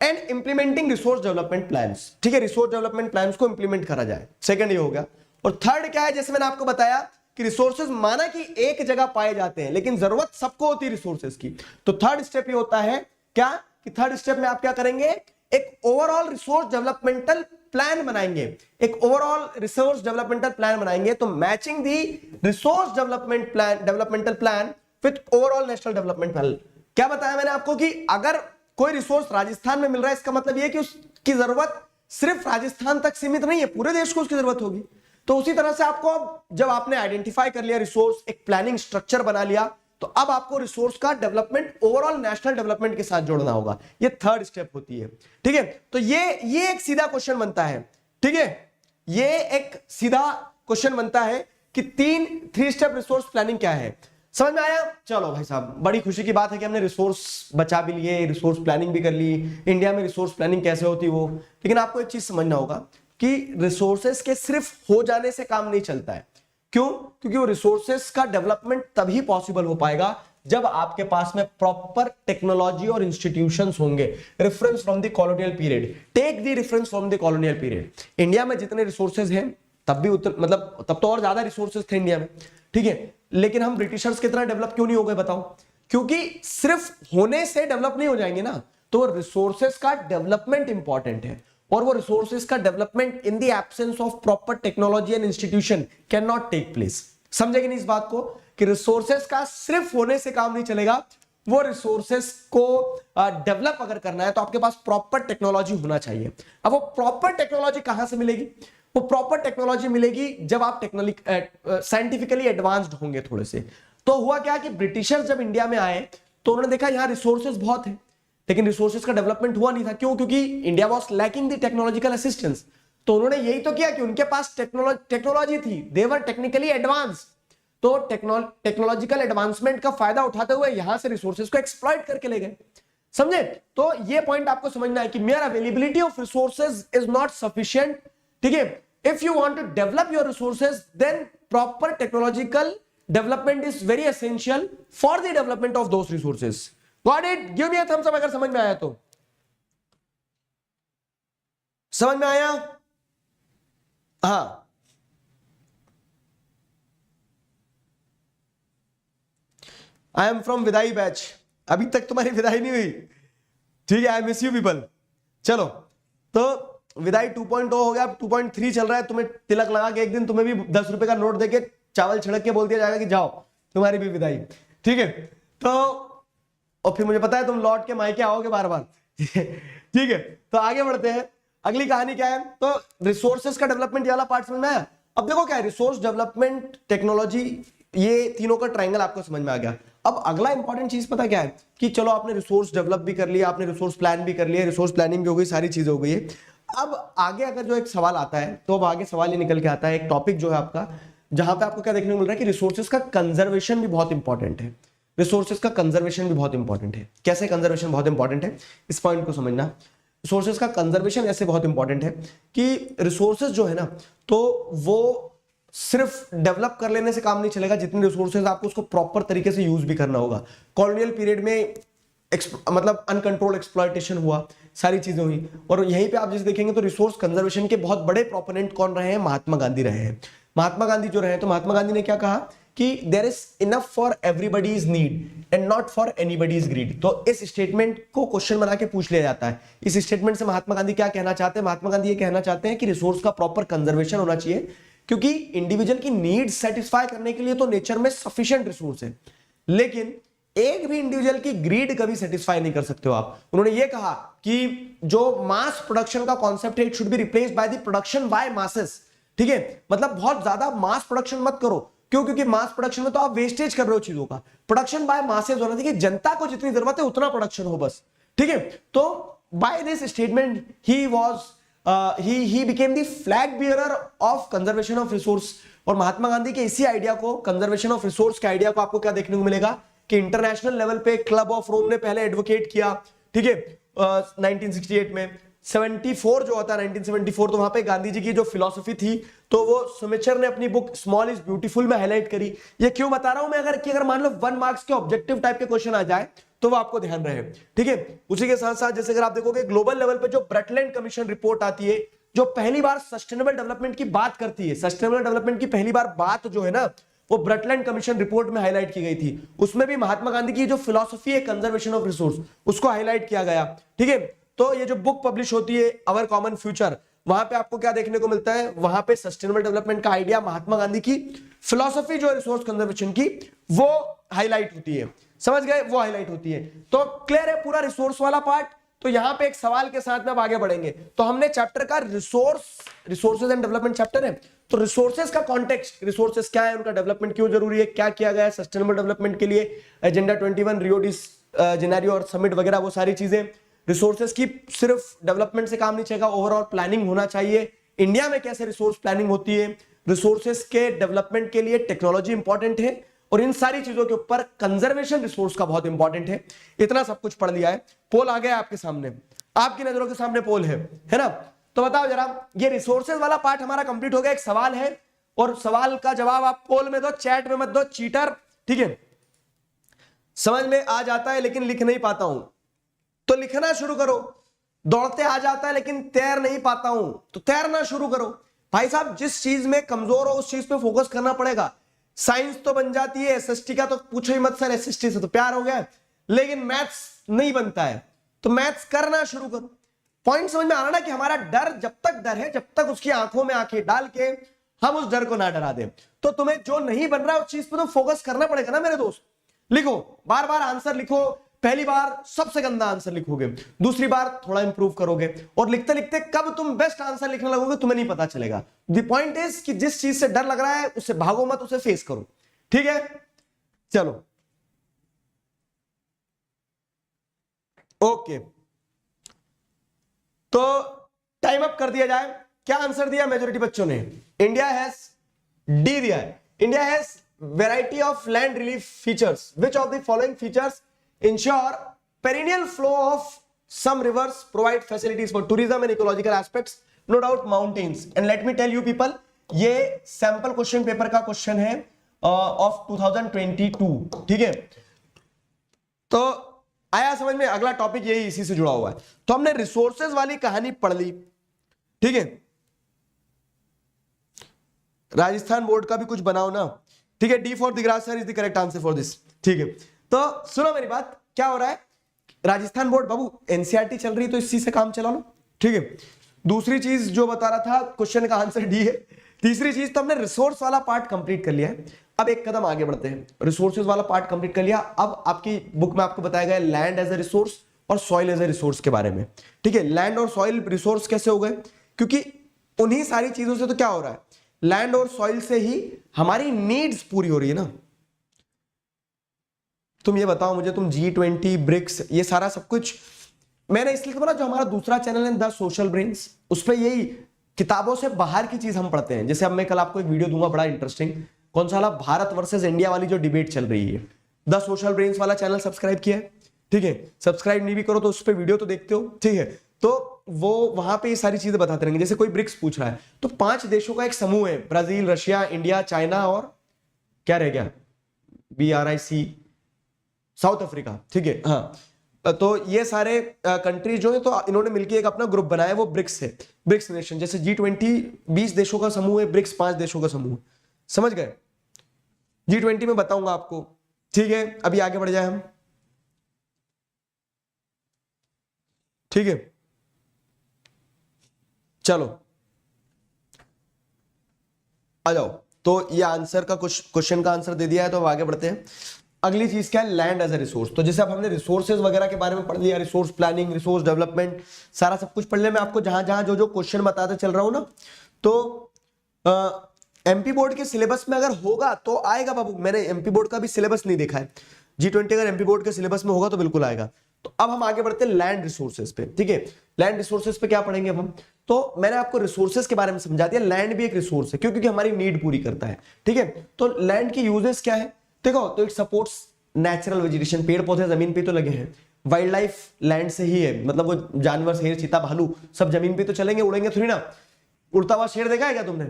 and implementing resource development plans. ठीक है, रिसोर्स डेवलपमेंट प्लान्स को इंप्लीमेंट करा जाए, सेकंड ये हो गया। और थर्ड क्या है, जैसे मैंने आपको बताया कि रिसोर्सेज माना कि एक जगह पाए जाते हैं लेकिन जरूरत सबको होती है रिसोर्सेज की, तो थर्ड स्टेप ये होता है क्या कि थर्ड स्टेप में आप क्या करेंगे, एक ओवरऑल रिसोर्स डेवलपमेंटल प्लान बनाएंगे, एक ओवरऑल रिसोर्स डेवलपमेंटल प्लान बनाएंगे। तो matching the resource developmental plan with overall national development plan. क्या बताया मैंने आपको कि अगर कोई रिसोर्स राजस्थान में मिल रहा है, इसका मतलब यह है कि उसकी जरूरत सिर्फ राजस्थान तक सीमित नहीं है, पूरे देश को उसकी जरूरत होगी। तो उसी तरह से आपको जब आपने आइडेंटिफाई कर लिया रिसोर्स, एक प्लानिंग स्ट्रक्चर बना लिया, तो अब आपको रिसोर्स का डेवलपमेंट ओवरऑल नेशनल डेवलपमेंट के साथ जोड़ना होगा। ये थर्ड स्टेप होती है। ठीक है, तो ये एक सीधा क्वेश्चन बनता है। ठीक है, ये एक सीधा क्वेश्चन बनता है कि थ्री स्टेप रिसोर्स प्लानिंग क्या है। समझ में आया? चलो भाई साहब, बड़ी खुशी की बात है कि हमने रिसोर्स बचा भी लिए, रिसोर्स प्लानिंग भी कर ली। इंडिया में रिसोर्स प्लानिंग कैसे होती है वो, लेकिन आपको एक चीज समझना होगा कि रिसोर्सेस के सिर्फ हो जाने से काम नहीं चलता है। क्यों? क्योंकि वो रिसोर्सेस का डेवलपमेंट तभी पॉसिबल हो पाएगा जब आपके पास में प्रॉपर टेक्नोलॉजी और इंस्टीट्यूशंस होंगे। Reference from the colonial period, take the reference from the colonial period. India में जितने रिसोर्सेज हैं तब भी मतलब तब तो और ज्यादा रिसोर्सेज थे इंडिया में, ठीक है, लेकिन हम ब्रिटिशर्स की तरह डेवलप क्यों नहीं हो गए बताओ? क्योंकि सिर्फ होने से डेवलप नहीं हो जाएंगे ना, तो रिसोर्सेज का डेवलपमेंट इंपॉर्टेंट है। और वो रिसोर्सेज का development in the absence of proper technology and institution can not take place. समझेंगे नहीं इस बात को कि रिसोर्सेज का सिर्फ होने से काम नहीं चलेगा, वो रिसोर्सेज को डेवलप अगर करना है तो आपके पास प्रॉपर टेक्नोलॉजी होना चाहिए। अब वो प्रॉपर टेक्नोलॉजी कहां से मिलेगी? वो प्रॉपर टेक्नोलॉजी मिलेगी जब आप साइंटिफिकली एडवांस्ड होंगे थोड़े से। तो हुआ क्या कि ब्रिटिशर्स जब इंडिया में आए तो उन्होंने देखा यहां रिसोर्सेज बहुत है, लेकिन रिसोर्सेज का डेवलपमेंट हुआ नहीं था। क्यों? क्योंकि India was lacking the technological assistance. तो उन्होंने यही तो किया कि उनके पास टेक्नोलॉजी थी, दे वर टेक्निकली एडवांस। तो टेक्नोलॉजिकल एडवांसमेंट का फायदा उठाते हुए यहां से रिसोर्सेज को एक्सप्लॉइट करके ले गए। समझे? तो ये पॉइंट आपको समझना है कि mere availability of resources is not sufficient. ठीक है, if you want to develop your resources then proper technological development is very essential for the development of those resources. Got it? Give me a thumbs up अगर समझ में आया तो। समझ में आया? हाँ, आई एम फ्रॉम विदाई बैच। अभी तक तुम्हारी विदाई नहीं हुई, ठीक है, आई मिस यू पीपल। चलो, तो विदाई 2.0 हो गया, 2.3 चल रहा है। तुम्हें तिलक लगा के एक दिन तुम्हें भी 10 रुपए का नोट देके चावल छिड़क के बोल दिया जाएगा कि जाओ तुम्हारी भी विदाई। ठीक है, तो और फिर मुझे पता है तुम लौट के मायके आओगे बार बार। ठीक है, तो आगे बढ़ते हैं। अगली कहानी क्या है? तो रिसोर्सेज का डेवलपमेंट वाला पार्ट समझ में आया। अब देखो क्या है, रिसोर्स डेवलपमेंट, टेक्नोलॉजी, ये तीनों का ट्रायंगल आपको समझ में आ गया। अब अगला इंपॉर्टेंट चीज पता क्या है कि चलो आपने रिसोर्स डेवलप भी कर लिया, आपने रिसोर्स प्लान भी कर लिया, रिसोर्स प्लानिंग भी हो गई, सारी चीजें हो गई है। अब आगे अगर जो एक सवाल आता है, तो अब आगे सवाल ये निकल के आता है, एक टॉपिक जो है आपका, जहां पे आपको क्या देखने को मिल रहा है कि रिसोर्सेज का कंजर्वेशन भी बहुत इंपॉर्टेंट है। रिसोर्सेज का कंजर्वेशन भी बहुत इंपॉर्टेंट है। कैसे कंजर्वेशन बहुत इंपॉर्टेंट है, इस पॉइंट को समझना। रिसोर्सेज का कंजर्वेशन ऐसे बहुत इंपॉर्टेंट है कि रिसोर्सेज जो है ना, तो वो सिर्फ डेवलप कर लेने से काम नहीं चलेगा, जितने रिसोर्सेज आपको उसको प्रॉपर तरीके से यूज भी करना होगा। कॉलोनियल पीरियड में मतलब अनकंट्रोल एक्सप्लॉयटेशन हुआ, सारी चीजें हुई, और यहीं पे आप जैसे देखेंगे तो रिसोर्स कंजर्वेशन के बहुत बड़े प्रोपोनेंट कौन रहे हैं? महात्मा गांधी रहे हैं। महात्मा गांधी जो रहे, तो महात्मा गांधी ने क्या कहा कि there is enough for everybody's need and not for anybody's greed. तो इस स्टेटमेंट को क्वेश्चन बना के पूछ लिया जाता है। इस स्टेटमेंट से महात्मा गांधी क्या कहना चाहते हैं? महात्मा गांधी ये कहना चाहते हैं कि रिसोर्स का प्रॉपर कंजर्वेशन होना चाहिए, क्योंकि इंडिविजुअल की नीड्स सेटिस्फाई करने के लिए तो नेचर में सफिशिएंट रिसोर्स है, लेकिन एक भी इंडिविजुअल की ग्रीड कभी सेटिस्फाई नहीं कर सकते हो आप। उन्होंने ये कहा कि जो मास प्रोडक्शन का कॉन्सेप्ट है, it should be replaced by the production by masses. ठीक है, मतलब बहुत ज्यादा मास प्रोडक्शन मत करो। क्यों? क्योंकि मास प्रोडक्शन में तो आप वेस्टेज कर रहे हो चीजों का। प्रोडक्शन बाय मासेस होना चाहिए, जनता को जितनी जरूरत है उतना प्रोडक्शन हो बस। ठीक है, तो by this statement he was he became the flag bearer of conservation of resource। और महात्मा गांधी के इसी आइडिया को, कंजर्वेशन ऑफ रिसोर्स के आइडिया को, आपको क्या देखने को मिलेगा कि इंटरनेशनल लेवल पे क्लब ऑफ रोम ने पहले एडवोकेट किया। ठीक है, 1968 में 74 जो होता है 1974, तो वहां पे गांधी जी की जो फिलॉसफी थी, तो वो सुमिचर ने अपनी बुक स्मॉल इज ब्यूटीफुल में हाईलाइट करी। ये क्यों बता रहा हूं मैं, अगर मान लो 1 मार्क्स के ऑब्जेक्टिव टाइप के क्वेश्चन आ जाए तो वो आपको ध्यान रहे, ठीक है। उसी के साथ साथ जैसे अगर आप देखोगे ग्लोबल लेवल पे जो ब्रटलैंड कमीशन रिपोर्ट आती है, जो पहली बार सस्टेनेबल डेवलपमेंट की बात करती है, सस्टेनेबल डेवलपमेंट की पहली बार बात जो है ना, वो ब्रटलैंड कमीशन रिपोर्ट में हाईलाइट की गई थी। उसमें भी महात्मा गांधी की जो फिलॉसफी है कंजर्वेशन ऑफ रिसोर्स, उसको हाईलाइट किया गया, ठीक है। तो ये जो बुक पब्लिश होती है अवर कॉमन फ्यूचर, वहां पे आपको क्या देखने को मिलता है, वहां पे सस्टेनेबल डेवलपमेंट का आइडिया, महात्मा गांधी की फिलॉसफी जो रिसोर्स कंजर्वेशन की, वो हाईलाइट होती है, समझ गए, वो हाईलाइट होती है। तो क्लियर है पूरा रिसोर्स वाला पार्ट। तो यहां पे एक सवाल के साथ में अब आगे बढ़ेंगे। तो हमने चैप्टर का रिसोर्सेज एंड डेवलपमेंट चैप्टर है, तो रिसोर्सेज का कॉन्टेक्स्ट, रिसोर्सेज क्या है, उनका डेवलपमेंट क्यों जरूरी है, क्या किया गया है सस्टेनेबल डेवलपमेंट के लिए, एजेंडा 21, रियो डी जेनेरियो और समिट वगैरह, वो सारी चीजें। रिसोर्सेज की सिर्फ डेवलपमेंट से काम नहीं चलेगा, ओवरऑल प्लानिंग होना चाहिए। इंडिया में कैसे रिसोर्स प्लानिंग होती है, रिसोर्सेज के डेवलपमेंट के लिए टेक्नोलॉजी इंपॉर्टेंट है, और इन सारी चीजों के ऊपर कंजर्वेशन रिसोर्स का बहुत इंपॉर्टेंट है। इतना सब कुछ पढ़ लिया है। पोल आ गया आपके सामने, आपकी नजरों के सामने पोल है ना। तो बताओ जरा, ये रिसोर्सेज वाला पार्ट हमारा कंप्लीट हो गया। एक सवाल है और सवाल का जवाब आप पोल में दो, चैट में मत दो, चीटर, ठीक है। समझ में आ जाता है लेकिन लिख नहीं पाता हूं, तो लिखना शुरू करो। दौड़ते आ जाता है लेकिन तैर नहीं पाता हूं, तो तैरना शुरू करो। भाई साहब, जिस चीज में कमजोर हो उस चीज पे फोकस करना पड़ेगा। साइंस तो बन जाती है, एसएसटी का तो पूछो ही मत सर, एसएसटी से तो प्यार हो गया, लेकिन मैथ्स नहीं बनता है, तो मैथ्स करना शुरू करो। पॉइंट समझ में आ रहा ना कि हमारा डर जब तक डर है, जब तक उसकी आंखों में आंखें डाल के हम उस डर को ना डरा दें। तो तुम्हें जो नहीं बन रहा है उस चीज पे तो फोकस करना पड़ेगा ना मेरे दोस्त। लिखो, बार बार आंसर लिखो। पहली बार सबसे गंदा आंसर लिखोगे, दूसरी बार थोड़ा इंप्रूव करोगे, और लिखते लिखते कब तुम बेस्ट आंसर लिखने लगोगे तुम्हें नहीं पता चलेगा। द पॉइंट इज कि जिस चीज से डर लग रहा है उससे भागो मत, उसे फेस करो, ठीक है। चलो ओके, तो टाइम अप कर दिया जाए। क्या आंसर दिया मेजोरिटी बच्चों ने? इंडिया हैज, डी दिया है, India has variety of land relief features, which of the following features ensure perennial flow of some rivers, provide facilities for tourism and ecological aspects, no doubt mountains. And let me tell you people, ये sample question paper का question है of 2022, ठीक है। तो आया समझ में? अगला टॉपिक यही इसी से जुड़ा हुआ है। तो हमने रिसोर्सेज वाली कहानी पढ़ ली, ठीक है। राजस्थान बोर्ड का भी कुछ बनाओ ना, ठीक है। D for the grass is the correct answer for this, ठीक है। तो सुनो मेरी बात, क्या हो रहा है, राजस्थान बोर्ड बाबू एनसीईआरटी चल रही है तो इसी से काम चला लो, ठीक है। दूसरी चीज जो बता रहा था, क्वेश्चन का आंसर डी है। तीसरी चीज, तो हमने रिसोर्स वाला पार्ट कंप्लीट कर लिया है। अब एक कदम आगे बढ़ते हैं, रिसोर्सेज वाला पार्ट कंप्लीट कर लिया। अब आपकी बुक में आपको बताया गया लैंड एज ए रिसोर्स और सॉइल एज ए रिसोर्स के बारे में, ठीक है। लैंड और सॉइल रिसोर्स कैसे हो गए? क्योंकि उन्हीं सारी चीजों से तो क्या हो रहा है, लैंड और सॉइल से ही हमारी नीड्स पूरी हो रही है ना। तुम ये बताओ मुझे, तुम G20, ब्रिक्स, ये सारा सब कुछ मैंने इसलिए बोला, जो हमारा दूसरा चैनल है द सोशल ब्रेन्स, उस पर यही किताबों से बाहर की चीज हम पढ़ते हैं। जैसे अब मैं कल आपको एक वीडियो दूंगा बड़ा इंटरेस्टिंग, कौन सा वाला, भारत वर्सेस इंडिया वाली जो डिबेट चल रही है। द सोशल ब्रेन्स वाला चैनल सब्सक्राइब किया है, ठीक है। सब्सक्राइब नहीं भी करो तो उस पर वीडियो तो देखते हो, ठीक है। तो वो वहां पे ये सारी चीजें बताते रहेंगे। जैसे कोई ब्रिक्स पूछ रहा है तो 5 देशों का एक समूह है, ब्राजील, रशिया, इंडिया, चाइना और क्या रह गया, BRIC, साउथ अफ्रीका, ठीक है। हाँ, तो ये सारे कंट्रीज जो है तो इन्होंने मिलकर एक अपना ग्रुप बनाया, वो ब्रिक्स है, ब्रिक्स नेशन। जैसे G20 20 देशों का समूह है, ब्रिक्स 5 देशों का समूह, समझ गए। G20 में बताऊंगा आपको, ठीक है। अभी आगे बढ़ जाए हम, ठीक है। चलो आ जाओ। तो ये आंसर का कुछ क्वेश्चन का आंसर दे दिया है, तो अब आगे बढ़ते हैं। अगली चीज क्या है, लैंड एज ए रिसोर्स। तो जैसे अब हमने रिसोर्सेज वगैरह के बारे में पढ़ लिया, रिसोर्स प्लानिंग, रिसोर्स डेवलपमेंट, सारा सब कुछ पढ़ लिया। मैं आपको जहां जहां जो जो क्वेश्चन बताते चल रहा हूं ना, तो एमपी बोर्ड के सिलेबस में अगर होगा तो आएगा बाबू। मैंने एमपी बोर्ड का भी सिलेबस नहीं देखा है, G20 अगर एमपी बोर्ड के सिलेबस में होगा तो बिल्कुल आएगा। तो अब हम आगे बढ़ते हैं लैंड रिसोर्सेज पे, ठीक है। लैंड रिसोर्सेज पे क्या पढ़ेंगे अब हम? तो मैंने आपको रिसोर्सेज के बारे में समझा दिया, लैंड भी एक रिसोर्स है क्योंकि हमारी नीड पूरी करता है, ठीक है। तो लैंड की यूजेस क्या है देखो, तो इट सपोर्ट्स नेचुरल वेजिटेशन, पेड़ पौधे जमीन पे तो लगे हैं। वाइल्ड लाइफ लैंड से ही है, मतलब वो जानवर, शेर, चीता, भालू सब जमीन पे तो चलेंगे, उड़ेंगे थोड़ी ना। उड़ता हुआ शेर देखा है क्या तुमने?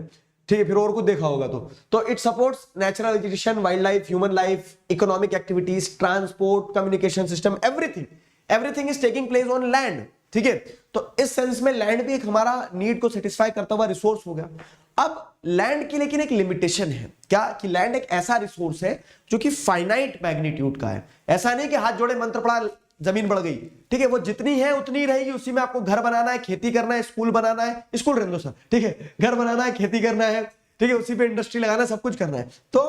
ठीक है, फिर और कुछ देखा होगा तो it supports natural vegetation, wild life, human life, economic activities, transport, communication system, everything is taking place on land. ठीक है, तो इस सेंस में लैंड भी एक हमारा नीड को सेटिस्फाई करता हुआ रिसोर्स हो गया। अब लैंड की लेकिन एक लिमिटेशन है, क्या कि लैंड एक ऐसा रिसोर्स है जो कि फाइनाइट मैग्नीट्यूड का है। ऐसा नहीं कि हाथ जोड़े मंत्र पड़ा जमीन बढ़ गई, ठीक है, वो जितनी है उतनी ही रहेगी, उसी में आपको घर बनाना है, खेती करना है, स्कूल बनाना है, स्कूल रहने दो सर, ठीक है, घर बनाना है, खेती करना है, ठीक है, उसी पे इंडस्ट्री लगाना है, सब कुछ करना है। तो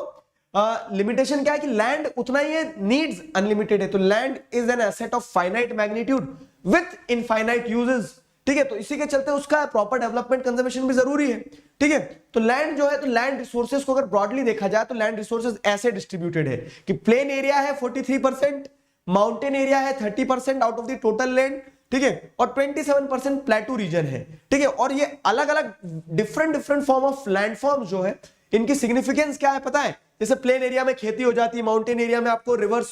लिमिटेशन क्या है कि लैंड उतना ही है, नीड्स अनलिमिटेड है। तो land is an asset of finite magnitude with infinite uses. ठीक है, तो इसी के चलते उसका प्रॉपर डेवलपमेंट कंजर्वेशन भी जरूरी है। ठीक है, तो लैंड जो है, तो लैंड रिसोर्सेज को अगर ब्रॉडली देखा जाए तो लैंड रिसोर्सेज ऐसे डिस्ट्रीब्यूटेड है कि प्लेन एरिया है 43%, माउंटेन एरिया है 30% out of the total land, ठीक है, और 27% प्लेटू रीजन है। ठीक है, और ये अलग अलग डिफरेंट फॉर्म ऑफ लैंडफॉर्म्स जो है, इनकी सिग्निफिकेंस क्या है पता है? जैसे प्लेन एरिया में खेती हो जाती है, माउंटेन एरिया में आपको रिवर्स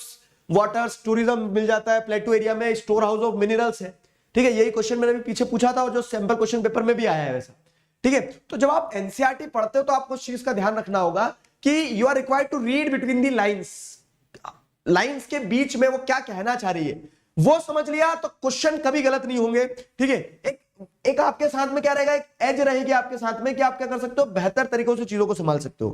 वाटर्स टूरिज्म मिल जाता है, प्लेटू एरिया में स्टोर हाउस ऑफ मिनरल्स है। ठीक है, यही क्वेश्चन मैंने भी पीछे पूछा था और जो सैंपल क्वेश्चन पेपर में भी आया है वैसा। ठीक है, तो जब आप एनसीईआरटी पढ़ते हो तो आपको इस चीज का ध्यान रखना होगा कि you are required to read between the lines के बीच में वो क्या कहना चाह रही है, वो समझ लिया तो क्वेश्चन कभी गलत नहीं होंगे। ठीक है, एक आपके साथ में क्या रहेगा, एक एज रहेगी आपके साथ में कि आप क्या कर सकते हो, बेहतर तरीकों से चीजों को संभाल सकते हो।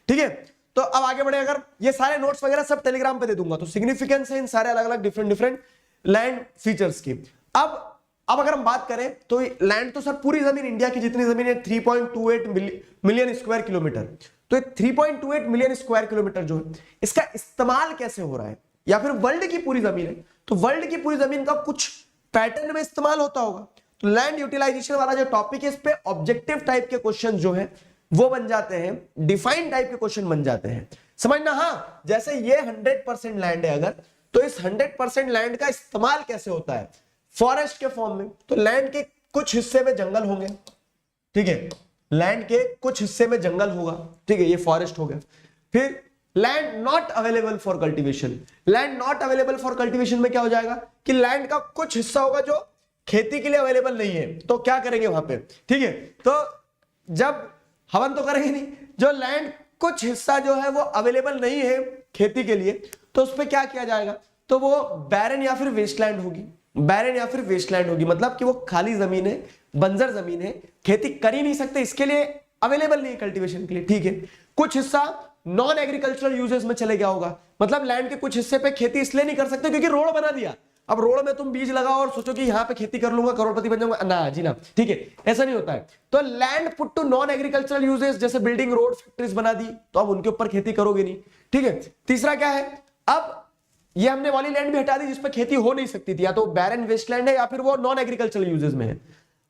ठीक है, तो अब आगे बढ़े, अगर ये सारे नोट्स वगैरह सब टेलीग्राम पे दे दूंगा, तो सिग्निफिकेंस है इन सारे अलग अलग डिफरेंट लैंड फीचर्स की। अब अगर हम बात करें तो लैंड तो सर पूरी जमीन, इंडिया की जितनी जमीन है 3.28 मिलियन स्क्वायर किलोमीटर, तो 3.28 मिलियन स्क्वायर किलोमीटर जो है, इसका इस्तेमाल कैसे हो रहा है, या फिर वर्ल्ड की पूरी जमीन है तो वर्ल्ड की पूरी जमीन का कुछ पैटर्न में इस्तेमाल होता होगा। तो लैंड यूटिलाइजेशन वाला जो टॉपिक है, इस पे ऑब्जेक्टिव टाइप के क्वेश्चन जो है वो बन जाते हैं, डिफाइंड टाइप के क्वेश्चन बन जाते हैं, समझना। हाँ, जैसे ये 100% लैंड है अगर, तो इस 100% लैंड का इस्तेमाल कैसे होता है फॉरेस्ट के फॉर्म में। तो लैंड के कुछ हिस्से में जंगल होंगे, ठीक है, लैंड के कुछ हिस्से में जंगल होगा, ठीक है, ये फॉरेस्ट हो गया। फिर land not available for cultivation, land not available for cultivation में क्या हो जाएगा कि लैंड का कुछ हिस्सा होगा जो खेती के लिए अवेलेबल नहीं है, तो क्या करेंगे वहां पे, ठीक है, तो जब हवन तो करेंगे नहीं, जो लैंड कुछ हिस्सा जो है वो अवेलेबल नहीं है खेती के लिए, तो उस पर क्या किया जाएगा, तो वो बैरन या फिर वेस्टलैंड होगी, बैरन या फिर वेस्टलैंड होगी, मतलब कि वो खाली जमीन है, बंजर जमीन है, खेती कर ही नहीं सकते, इसके लिए अवेलेबल नहीं है कल्टीवेशन के लिए। ठीक है, कुछ हिस्सा नॉन एग्रीकल्चरल यूजेस में चले गया होगा, मतलब लैंड के कुछ हिस्से पे खेती इसलिए नहीं कर सकते क्योंकि रोड बना दिया। अब रोड में तुम बीज लगाओ और सोचो कि यहां पे खेती कर लूंगा, करोड़पति बन जाऊंगा, ना जी ना, ठीक है, ऐसा नहीं होता है। तो land put to non agricultural uses, जैसे बिल्डिंग, रोड, फैक्ट्रीज बना दी, तो अब उनके ऊपर खेती करोगे नहीं। ठीक है, तीसरा क्या है, अब ये हमने वाली लैंड भी हटा दी जिसपे खेती हो नहीं सकती थी, या तो बैरन वेस्टलैंड है या फिर वो नॉन एग्रीकल्चरल यूजेस में है।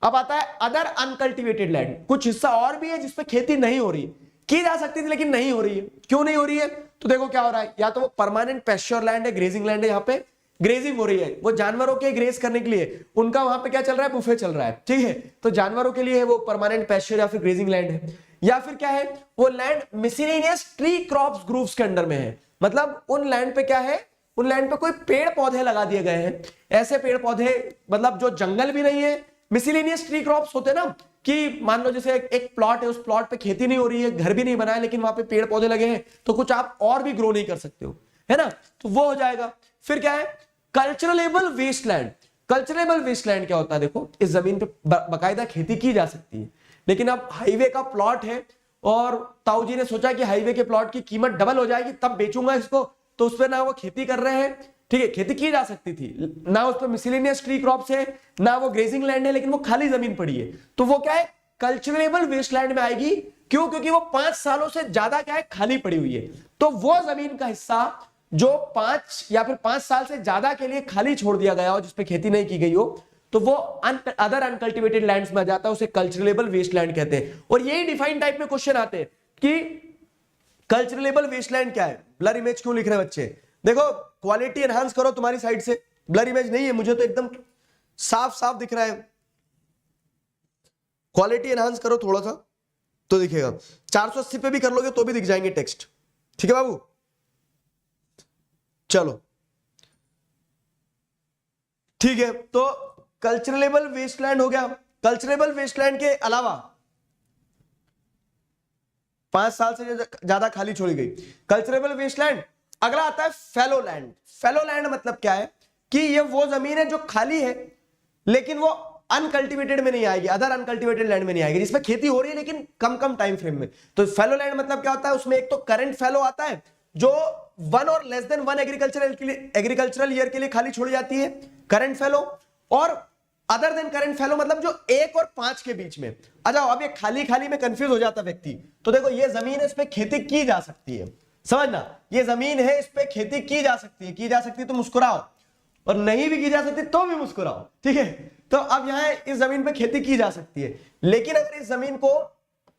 अब आता है अदर अनकल्टिवेटेड लैंड, कुछ हिस्सा और भी है जिसपे खेती नहीं हो रही, की जा सकती थी लेकिन नहीं हो रही है। क्यों नहीं हो रही है, तो देखो क्या हो रहा है, या तो वो परमानेंट पेस्चर लैंड है, ग्रेजिंग लैंड है, यहाँ पे ग्रेजिंग हो रही है, वो जानवरों के ग्रेज करने के लिए उनका वहां पे क्या चल रहा है, बुफे चल रहा है। ठीक है, तो जानवरों के लिए वो परमानेंट पेस्चर या फिर ग्रेजिंग लैंड है। या फिर क्या है, वो land miscellaneous tree crops groups के अंडर में है, मतलब उन लैंड पे क्या है, उन लैंड पे कोई पेड़ पौधे लगा दिए गए हैं, ऐसे पेड़ पौधे, मतलब जो जंगल भी नहीं है, मिसलेनियस ट्री क्रॉप्स होते ना, कि मान लो जैसे एक प्लॉट है, उस प्लॉट पे खेती नहीं हो रही है, घर भी नहीं बना है, लेकिन वहां पे पेड़ पौधे लगे हैं, तो कुछ आप और भी ग्रो नहीं कर सकते हो, है ना, तो वो हो जाएगा। फिर क्या है, कल्चरलेबल वेस्टलैंड। कल्चरलेबल वेस्टलैंड क्या होता है, देखो इस जमीन पे बाकायदा खेती की जा सकती है, लेकिन अब हाईवे का प्लॉट है और ताऊ जी ने सोचा कि हाईवे के प्लॉट की कीमत डबल हो जाएगी तब बेचूंगा इसको, तो उस पर ना वो खेती कर रहे हैं, ठीक है, खेती की जा सकती थी ना, उस पर मिसलेनियस ट्री क्रॉप्स है ना, वो ग्रेजिंग लैंड है, लेकिन वो खाली जमीन पड़ी है, तो वो क्या है, कल्चरलेबल वेस्टलैंड में आएगी। क्यों, क्योंकि वो 5 सालों से ज्यादा क्या है, खाली पड़ी हुई है, तो वो जमीन का हिस्सा जो 5 या फिर 5 साल से ज्यादा के लिए खाली छोड़ दिया गया हो, जिसपे खेती नहीं की गई हो, तो वो अदर अनकल्टिवेटेड लैंड्स में आ जाता है, उसे कल्चरलेबल वेस्टलैंड कहते हैं। और यही डिफाइन टाइप में क्वेश्चन आते हैं कि कल्चरलेबल वेस्टलैंड क्या है। ब्लर इमेज क्यों लिख रहे हैं बच्चे, देखो क्वालिटी एनहांस करो तुम्हारी साइड से, ब्लर इमेज नहीं है, मुझे तो एकदम साफ साफ दिख रहा है, क्वालिटी एनहांस करो थोड़ा सा तो दिखेगा, 480 पे भी कर लोगे तो भी दिख जाएंगे टेक्स्ट, ठीक है बाबू। चलो ठीक है, तो कल्चरलेबल वेस्टलैंड हो गया। कल्चरलेबल वेस्टलैंड के अलावा 5 साल से ज्यादा खाली छोड़ी गई। Culturable wasteland. अगला आता है फैलो लैंड। फैलो लैंड मतलब क्या है कि ये वो जमीन है जो खाली है लेकिन वो अनकल्टिवेटेड में नहीं आएगी, अदर अनकल्टिवेटेड लैंड में नहीं आएगी, जिसमें खेती हो रही है लेकिन कम कम टाइम फ्रेम में। तो फैलो लैंड मतलब क्या होता है, उसमें एक तो करंट फैलो आता है जो 1 और लेस देन 1 एग्रीकल्चरल ईयर के लिए खाली छोड़ी जाती है, करंट फैलो। और अदर देन करंट फैलो मतलब जो 1 और 5 के बीच में। अच्छा, अब ये खाली खाली में कंफ्यूज हो जाता व्यक्ति। तो देखो ये जमीन है, इस पे खेती की जा सकती है, समझना, ये जमीन है, इस पे खेती की जा सकती है तो मुस्कुराओ, और नहीं भी की जा सकती तो भी मुस्कुराओ, ठीक है। तो अब यहां इस जमीन पे खेती की जा सकती है, लेकिन अगर इस जमीन को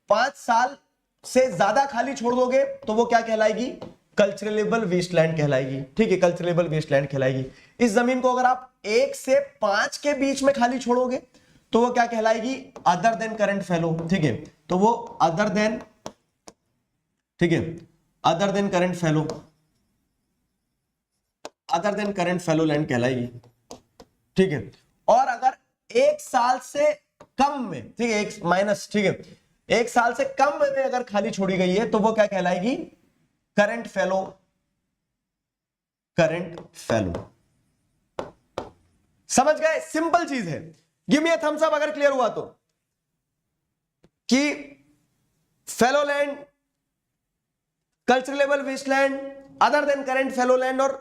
5 साल से ज्यादा खाली छोड़ दोगे तो वो क्या कहलाएगी, कल्चरेबल वेस्टलैंड कहलाएगी, ठीक है, कल्चरेबल वेस्टलैंड कहलाएगी। इस जमीन को अगर आप 1 से 5 के बीच में खाली छोड़ोगे तो वो क्या कहलाएगी, अदर देन करंट फैलो, ठीक है। तो वो अदर देन, ठीक है, other than current fallow, other than current fallow land कहलाएगी, ठीक है। और अगर 1 साल से कम में, ठीक है, 1 माइनस, ठीक है, 1 साल से कम में अगर खाली छोड़ी गई है तो वो क्या कहलाएगी, करंट फैलो, करंट फैलो। समझ गए, सिंपल चीज है। Give me a thumbs up अगर क्लियर हुआ तो, कि fallow land, culturable wasteland, other than current fallow land और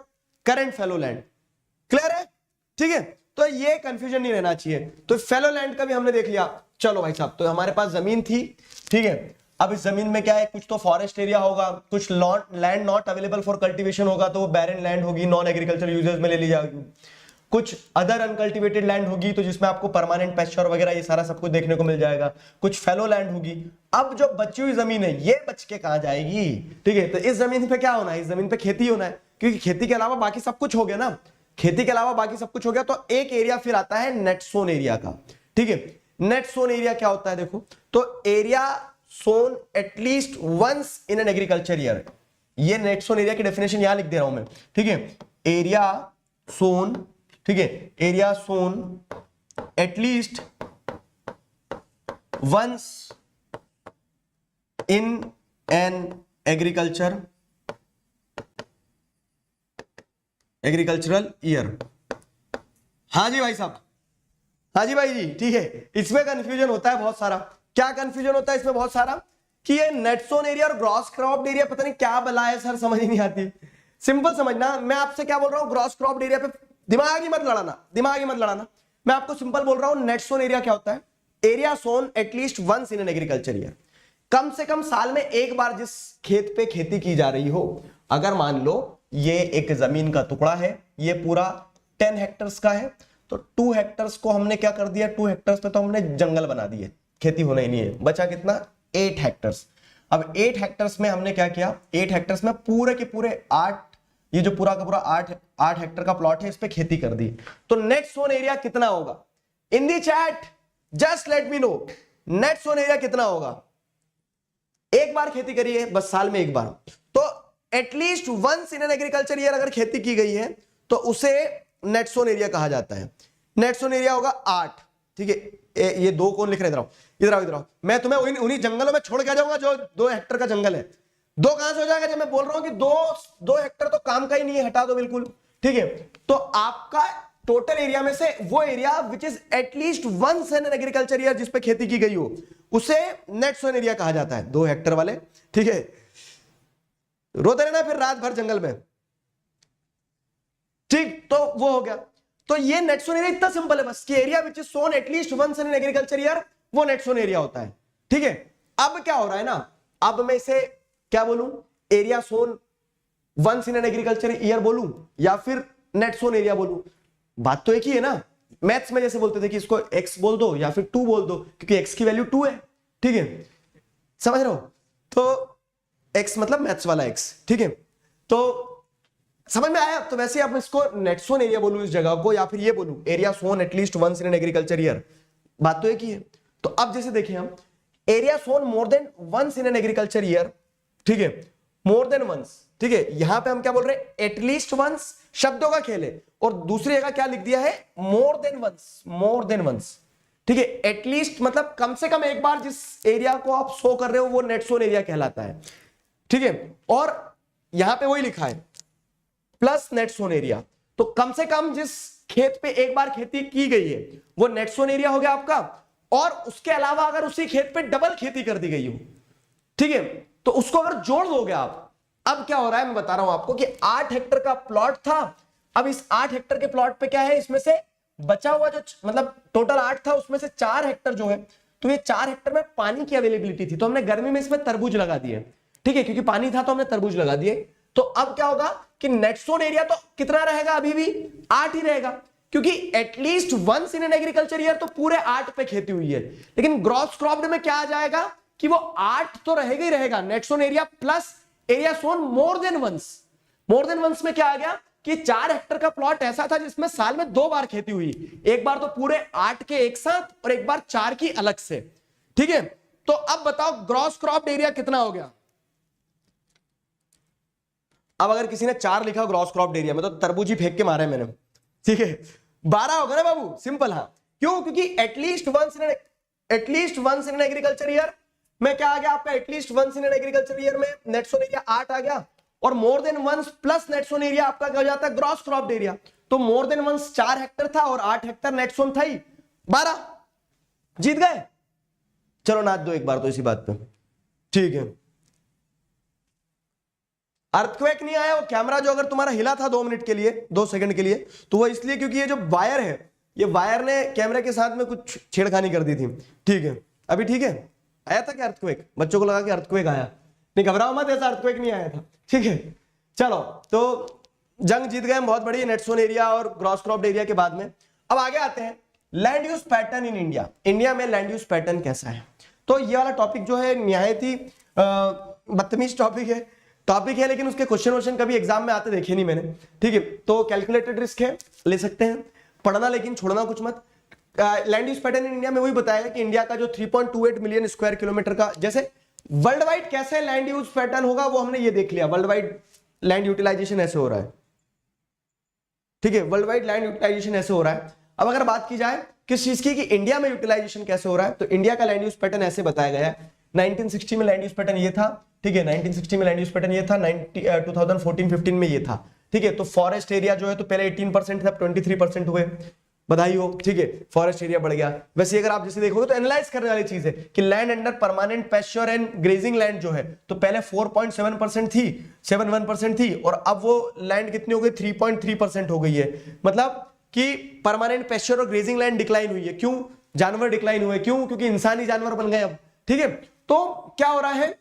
करंट फैलो लैंड। क्लियर है, ठीक है। तो ये कंफ्यूजन नहीं रहना चाहिए। तो फैलो लैंड का भी हमने देख लिया। चलो भाई साहब, तो हमारे पास जमीन थी, ठीक है। अब इस जमीन में क्या है, कुछ तो फॉरेस्ट एरिया होगा, कुछ land not available for cultivation होगा तो वो बैरन लैंड होगी, नॉन एग्रीकल्चर यूजेस में ले ली जाएगी। कुछ अदर अनकल्टिवेटेड लैंड होगी तो जिसमें आपको परमानेंट पेस्चर वगैरह ये सारा सब कुछ देखने को मिल जाएगा। कुछ फैलो लैंड होगी। अब जो बची हुई जमीन है ये बच के कहां जाएगी, ठीक है। तो इस जमीन पे क्या होना है, इस जमीन पे खेती होना है, क्योंकि खेती के अलावा बाकी सब कुछ हो गया ना, खेती के अलावा बाकी सब कुछ हो गया। तो एक एरिया फिर आता है नेट सोन एरिया का, ठीक है। नेट सोन एरिया क्या होता है देखो, तो area sown at least once in an agriculture year. ये नेट सोन एरिया की डेफिनेशन यहां लिख दे रहा हूं मैं, ठीक है। एरिया सोन, ठीक है, area sown at least once in an agricultural year. हाँ जी भाई साहब, हाँ जी भाई जी, ठीक है। इसमें कंफ्यूजन होता है बहुत सारा। क्या कंफ्यूजन होता है इसमें बहुत सारा, कि ये नेट सोन एरिया और ग्रॉस क्रॉप्ड एरिया पता नहीं क्या बला है सर, समझ ही नहीं आती। सिंपल समझना, मैं आपसे क्या बोल रहा हूं, ग्रॉस क्रॉप्ड एरिया पे दिमाग ही मत लड़ाना, दिमाग ही मत लड़ाना। मैं आपको सिंपल बोल रहा हूं, नेट सोन एरिया क्या होता है, area sown at least once in an agriculture year. कम से कम साल में एक बार जिस खेत पे खेती की जा रही हो। अगर मान लो ये एक जमीन का टुकड़ा है, ये पूरा 10 हेक्टर्स का है, तो 2 हेक्टर्स को हमने क्या कर दिया, 2 हेक्टर्स पे तो हमने जंगल बना दिए, खेती होना ही नहीं है। बचा कितना, 8 हेक्टर्स। अब 8 हेक्टर्स में हमने क्या किया, 8 हेक्टर्स में पूरे के पूरे 8, ये जो पूरा का पूरा 8 हेक्टर का प्लॉट है, इस पे खेती कर दी। तो नेट सोन एरिया कितना होगा, in the chat just let me know, net sown area कितना होगा। एक बार खेती करी है बस, साल में एक बार, तो at least once in an agriculture year अगर खेती की गई है तो उसे नेट सोन एरिया कहा जाता है। नेट सोन एरिया होगा 8, ठीक है। ये 2 कौन लिख रहे, इधर आओ। मैं तुम्हें उन्हीं जंगलों में छोड़ के आ जाऊंगा जो 2 हेक्टर का जंगल है। 2 कहां से हो जाएगा, जब मैं बोल रहा हूं कि 2 हेक्टर तो काम का ही नहीं है, हटा दो बिल्कुल, ठीक है। तो आपका टोटल एरिया में से वो area which is at least once in an agriculture year जिस पे खेती की गई हो, उसे नेट सोन एरिया कहा जाता है। 2 हेक्टर वाले, ठीक है, रोते रहना फिर रात भर जंगल में, ठीक। तो वो हो गया। तो ये नेट सोन एरिया इतना सिंपल है बस, कि area which is sown at least once in agriculture year, वो नेट सोन एरिया होता है, ठीक है। अब क्या हो रहा है ना, अब मैं इसे क्या बोलूं, area sown once in an agriculture year बोलूं या फिर नेट सोन एरिया बोलूं, बात तो एक ही है ना। मैथ्स में जैसे बोलते थे कि इसको x बोल दो या फिर 2 बोल दो, क्योंकि x की वैल्यू 2 है, ठीक है, समझ रहे हो। तो x मतलब मैथ्स वाला x, ठीक है। तो समझ में आया। तो वैसे आप इसको नेट सोन एरिया बोलूं इस जगह को, या फिर ये बोलूं area sown at least once in an agriculture year, बात तो एक ही है। तो अब जैसे देखें हम, area sown more than once in an agriculture year, ठीक है, मोर देन वंस, ठीक है। यहां पे हम क्या बोल रहे हैं, एटलीस्ट वंस, शब्दों का खेल है। और दूसरी जगह क्या लिख दिया है, more than once, more than once, ठीक है, एटलीस्ट मतलब कम से कम एक बार जिस एरिया को आप शो कर रहे हो वो नेट सोन एरिया कहलाता है, ठीक है। और यहां पे वही लिखा है प्लस नेट सोन एरिया, तो कम से कम जिस खेत पे एक बार खेती की गई है वो नेट सोन एरिया हो गया आपका, और उसके अलावा अगर उसी खेत पे डबल खेती कर दी गई हो, ठीक है, तो उसको अगर जोड़ दोगे आप, अब क्या हो रहा है मैं बता रहा हूं आपको कि 8 हेक्टेयर का प्लॉट था, अब इस 8 हेक्टेयर के प्लॉट पे क्या है, इसमें से बचा हुआ जो मतलब टोटल 8 था उसमें से 4 हेक्टेयर जो है, तो ये 4 हेक्टेयर में पानी की अवेलेबिलिटी थी, तो हमने गर्मी में इसमें तरबूज लगा दिए, ठीक है, क्योंकि पानी था तो हमने तरबूज लगा दिए। तो अब क्या होगा कि नेट सोन एरिया तो कितना रहेगा, अभी भी 8 ही रहेगा, क्योंकि at least once in an agriculture year तो पूरे 8 पे खेती हुई है। लेकिन ग्रॉस क्रॉप्ड में क्या आ जाएगा कि वो 8 तो रहेगा ही रहेगा, net sown area plus area sown more than once. More than once में क्या आ गया कि 4 हेक्टेयर का प्लॉट ऐसा था जिसमें साल में 2 बार खेती हुई, एक बार तो पूरे 8 के एक साथ और एक बार 4 की अलग से, ठीक है। तो अब बताओ ग्रॉस क्रॉप्ड एरिया कितना हो गया। अब अगर किसी ने 4 लिखा ग्रॉस क्रॉप्ड एरिया में तो तरबूज ही फेंक के मारे मैंने, ठीक है, 12 होगा ना बाबू, सिंपल। हाँ, क्यों, क्योंकि at least once in agriculture year में क्या आ गया आपका, at least once in agriculture year में नेट सोन एरिया 8 आ गया, और more than once plus net sown area आपका क्या हो जाता है, ग्रॉस क्रॉप्ड एरिया। तो मोर देन वंस 4 हेक्टेयर था और 8 हेक्टेयर नेट सोन था ही, 12, जीत गए। चलो नाच दो एक बार तो इसी बात पे, ठीक है। अर्थक्वेक नहीं आया, वो कैमरा जो अगर तुम्हारा हिला था 2 मिनट के लिए, 2 सेकंड के लिए, तो वो इसलिए क्योंकि ये जो वायर है, ये वायर ने कैमरे के साथ में कुछ छेड़खानी कर दी थी, ठीक है। अभी ठीक है, आया था क्या अर्थक्वेक, बच्चों को लगा कि अर्थक्वेक आया, नहीं घबराओ मत, ऐसा अर्थक्वेक नहीं आया था, ठीक है। चलो, तो जंग जीत गए हम, बहुत बढ़िया, नेट सोन एरिया और ग्रॉस क्रॉप्ड एरिया के बाद में। अब आगे आते हैं land use pattern in India. India में लैंड यूज पैटर्न कैसा है, तो ये वाला टॉपिक जो है निहायत ही बदतमीज टॉपिक है, लेकिन उसके क्वेश्चन कभी एग्जाम में आते देखे नहीं मैंने, ठीक है। तो कैलकुलेटेड रिस्क है, ले सकते हैं, पढ़ना लेकिन छोड़ना कुछ मत। Land use pattern in India में वही बताएगा कि इंडिया का जो 3.28 मिलियन स्क्वायर किलोमीटर का, जैसे वर्ल्ड वाइड कैसे लैंड यूज पैटर्न होगा वो हमने ये देख लिया, वर्ल्ड वाइड लैंड यूटिलाइजेशन ऐसे हो रहा है, ठीक है, वर्ल्ड वाइड लैंड यूटिलाइजेशन ऐसे हो रहा है। अब अगर बात की जाए किस चीज की, कि इंडिया में यूटिलाइजेशन कैसे हो रहा है, तो इंडिया का लैंड यूज पैटर्न ऐसे बताया गया है। 1960 में लैंड यूज पैटर्न ये था, ठीक है, 1960 में लैंड यूज पैटर्न ये था, 2014-15 में ये था, ठीक है। तो फॉरेस्ट एरिया जो है तो पहले 18% था, 23% हुए, बधाई हो, ठीक है, फॉरेस्ट एरिया बढ़ गया। वैसे अगर आप जैसे देखोगे तो एनालाइज करने वाली चीज है कि land under permanent pasture and grazing land जो है, तो पहले 4.7% थी, 71% थी, और अब वो लैंड कितनी हो गई, 3.3% हो गई है। मतलब कि परमानेंट पैस्चर और ग्रेजिंग लैंड डिक्लाइन हुई है। क्यों, जानवर डिक्लाइन हुए, क्यों, क्योंकि इंसानी जानवर बन गए अब, ठीक है। तो क्या हो रहा है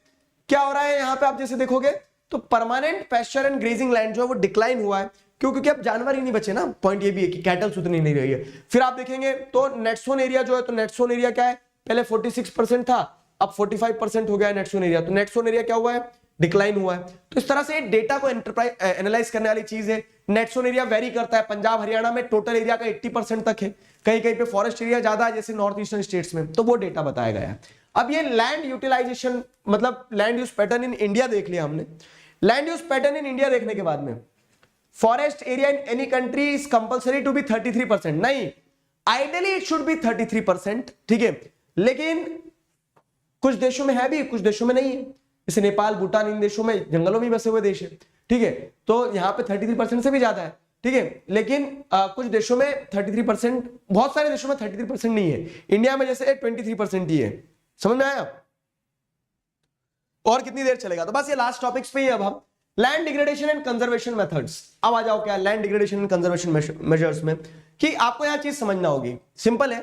यहां पे आप जैसे देखोगे तो permanent pasture and grazing land जो है वो डिक्लाइन हुआ है, क्यों, क्योंकि अब जानवर ही नहीं बचे ना, पॉइंट ये भी है कि कैटल उतनी नहीं रही है। फिर आप देखेंगे तो नेट सोन एरिया जो है, तो नेट सोन एरिया क्या है, पहले 46% था, अब 45% हो गया है नेट सोन एरिया, तो नेट सोन एरिया क्या हुआ है, डिक्लाइन हुआ है। तो इस तरह से डेटा को एनालाइज करने वाली चीज है। नेट सोन एरिया वेरी करता है, पंजाब हरियाणा में टोटल एरिया का 80% तक है, कहीं कहीं पे फॉरेस्ट एरिया ज्यादा है जैसे नॉर्थ ईस्टर्न स्टेट्स में, तो वो डेटा बताया गया है। अब ये लैंड यूटिलाइजेशन मतलब land use pattern in India देख लिया हमने। Land use pattern in India देखने के बाद में forest area in any country is compulsory to be 33%, नहीं, आइडियली इट शुड बी 33%, ठीक है, लेकिन कुछ देशों में है भी, कुछ देशों में नहीं है, जैसे नेपाल, भूटान, इन देशों में जंगलों में बसे हुए देश है, ठीक है, तो यहाँ पे 33% से भी ज्यादा है, ठीक है। लेकिन कुछ देशों में 33%, बहुत सारे देशों में 33% नहीं है, इंडिया में जैसे 23% ही है, समझ में आया। और कितनी देर चलेगा, तो बस ये लास्ट टॉपिक्स पे ही। अब हम land degradation and conservation methods, अब आ जाओ क्या land degradation and conservation measures में, कि आपको यहां चीज समझना होगी, सिंपल है,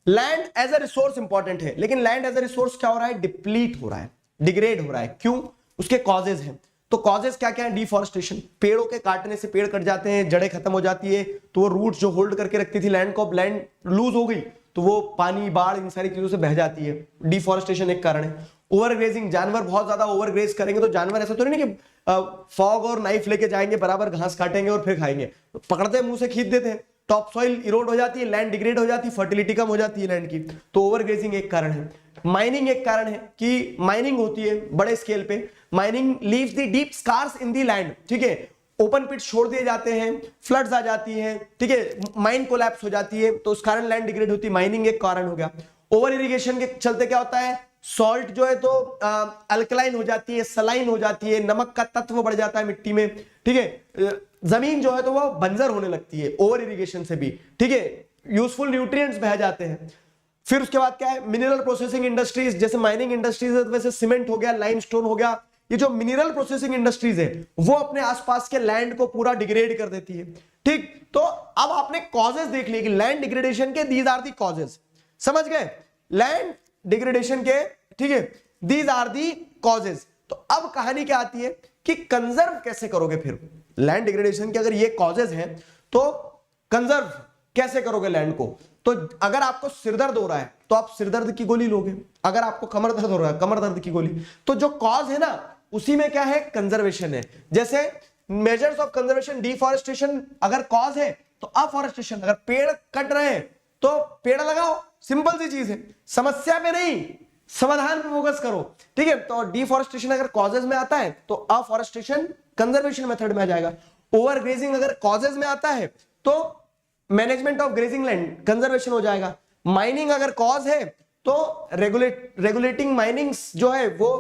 land as a resource important है, लेकिन लैंड एज अ रिसोर्स क्या हो रहा है, डिप्लीट हो रहा है, डिग्रेड हो रहा है, क्यों, उसके कॉजेज हैं। तो कॉजेज क्या क्या है, डिफॉरेस्टेशन, पेड़ों के काटने से पेड़ कट जाते हैं, जड़ें खत्म हो जाती है, तो वो रूट जो होल्ड करके रखती थी लैंड को, अब लैंड लूज हो गई तो वो पानी, बाढ़, इन सारी चीजों से बह जाती है, डिफॉरेस्टेशन एक कारण है। ओवरग्रेजिंग, जानवर बहुत ज्यादा ओवरग्रेज करेंगे तो जानवर ऐसा तो नहीं कि फॉग और नाइफ लेके जाएंगे, बराबर घास काटेंगे और फिर खाएंगे, पकड़ते मुंह से खींच देते हैं, टॉप सॉइल इरोड हो जाती है, लैंड डिग्रेड हो जाती है, फर्टिलिटी कम हो जाती है लैंड की, तो ओवरग्रेजिंग एक कारण है। माइनिंग एक कारण है कि माइनिंग होती है बड़े स्केल पे, mining leaves the deep scars in the land, ठीक है, ओपन पिट छोड़ दिए जाते हैं, फ्लड्स आ जाती हैं, ठीक है, माइन कोलैप्स हो जाती है, तो उस कारण लैंड डिग्रेड होती है, माइनिंग एक कारण हो गया। ओवर इरिगेशन के चलते क्या होता है, सॉल्ट जो है तो अल्कलाइन हो जाती है, सलाइन हो जाती है, नमक का तत्व बढ़ जाता है मिट्टी में, ठीक है, जमीन जो है तो वो बंजर होने लगती है ओवर इरिगेशन से भी, ठीक है, यूजफुल न्यूट्रिएंट्स बह जाते हैं। फिर उसके बाद क्या है, मिनरल प्रोसेसिंग इंडस्ट्रीज, जैसे माइनिंग इंडस्ट्रीज है वैसे सीमेंट हो गया, लाइमस्टोन हो गया, ये जो मिनरल प्रोसेसिंग इंडस्ट्रीज है वो अपने आसपास के लैंड को पूरा डिग्रेड कर देती है, ठीक। तो अब आपने कॉजेज देख लिए कि लैंड डिग्रेडेशन के दीज आर दी कॉजेज, समझ गए, लैंड डिग्रेडेशन के, ठीक है, दीज आर दी कॉजेज। तो अब कहानी क्या आती है कि कंजर्व कैसे करोगे, फिर लैंड डिग्रेडेशन के अगर ये कॉजेज हैं तो कंजर्व कैसे करोगे लैंड को। तो अगर आपको सिरदर्द हो रहा है तो आप सिरदर्द की गोली लोगे, अगर आपको कमर दर्द हो रहा है कमर दर्द की गोली। तो जो कॉज है ना उसी में क्या है, कंजर्वेशन है। जैसे मेजर्स ऑफ कंजर्वेशन, डिफॉरेस्टेशन अगर कॉज है तो अफॉरेस्टेशन, अगर पेड़ कट रहे हैं तो पेड़ लगाओ, सिंपल सी चीज है, समस्या पे नहीं समाधान पे फोकस करो, ठीक है। तो डिफॉरेस्टेशन अगर कॉजेज में आता है तो अफॉरेस्टेशन कंजर्वेशन मेथड में आ जाएगा। ओवर ग्रेजिंग अगर कॉजेज में आता है तो management of grazing land conservation हो जाएगा। माइनिंग अगर कॉज है तो रेगुलेटिंग माइनिंग्स जो है वो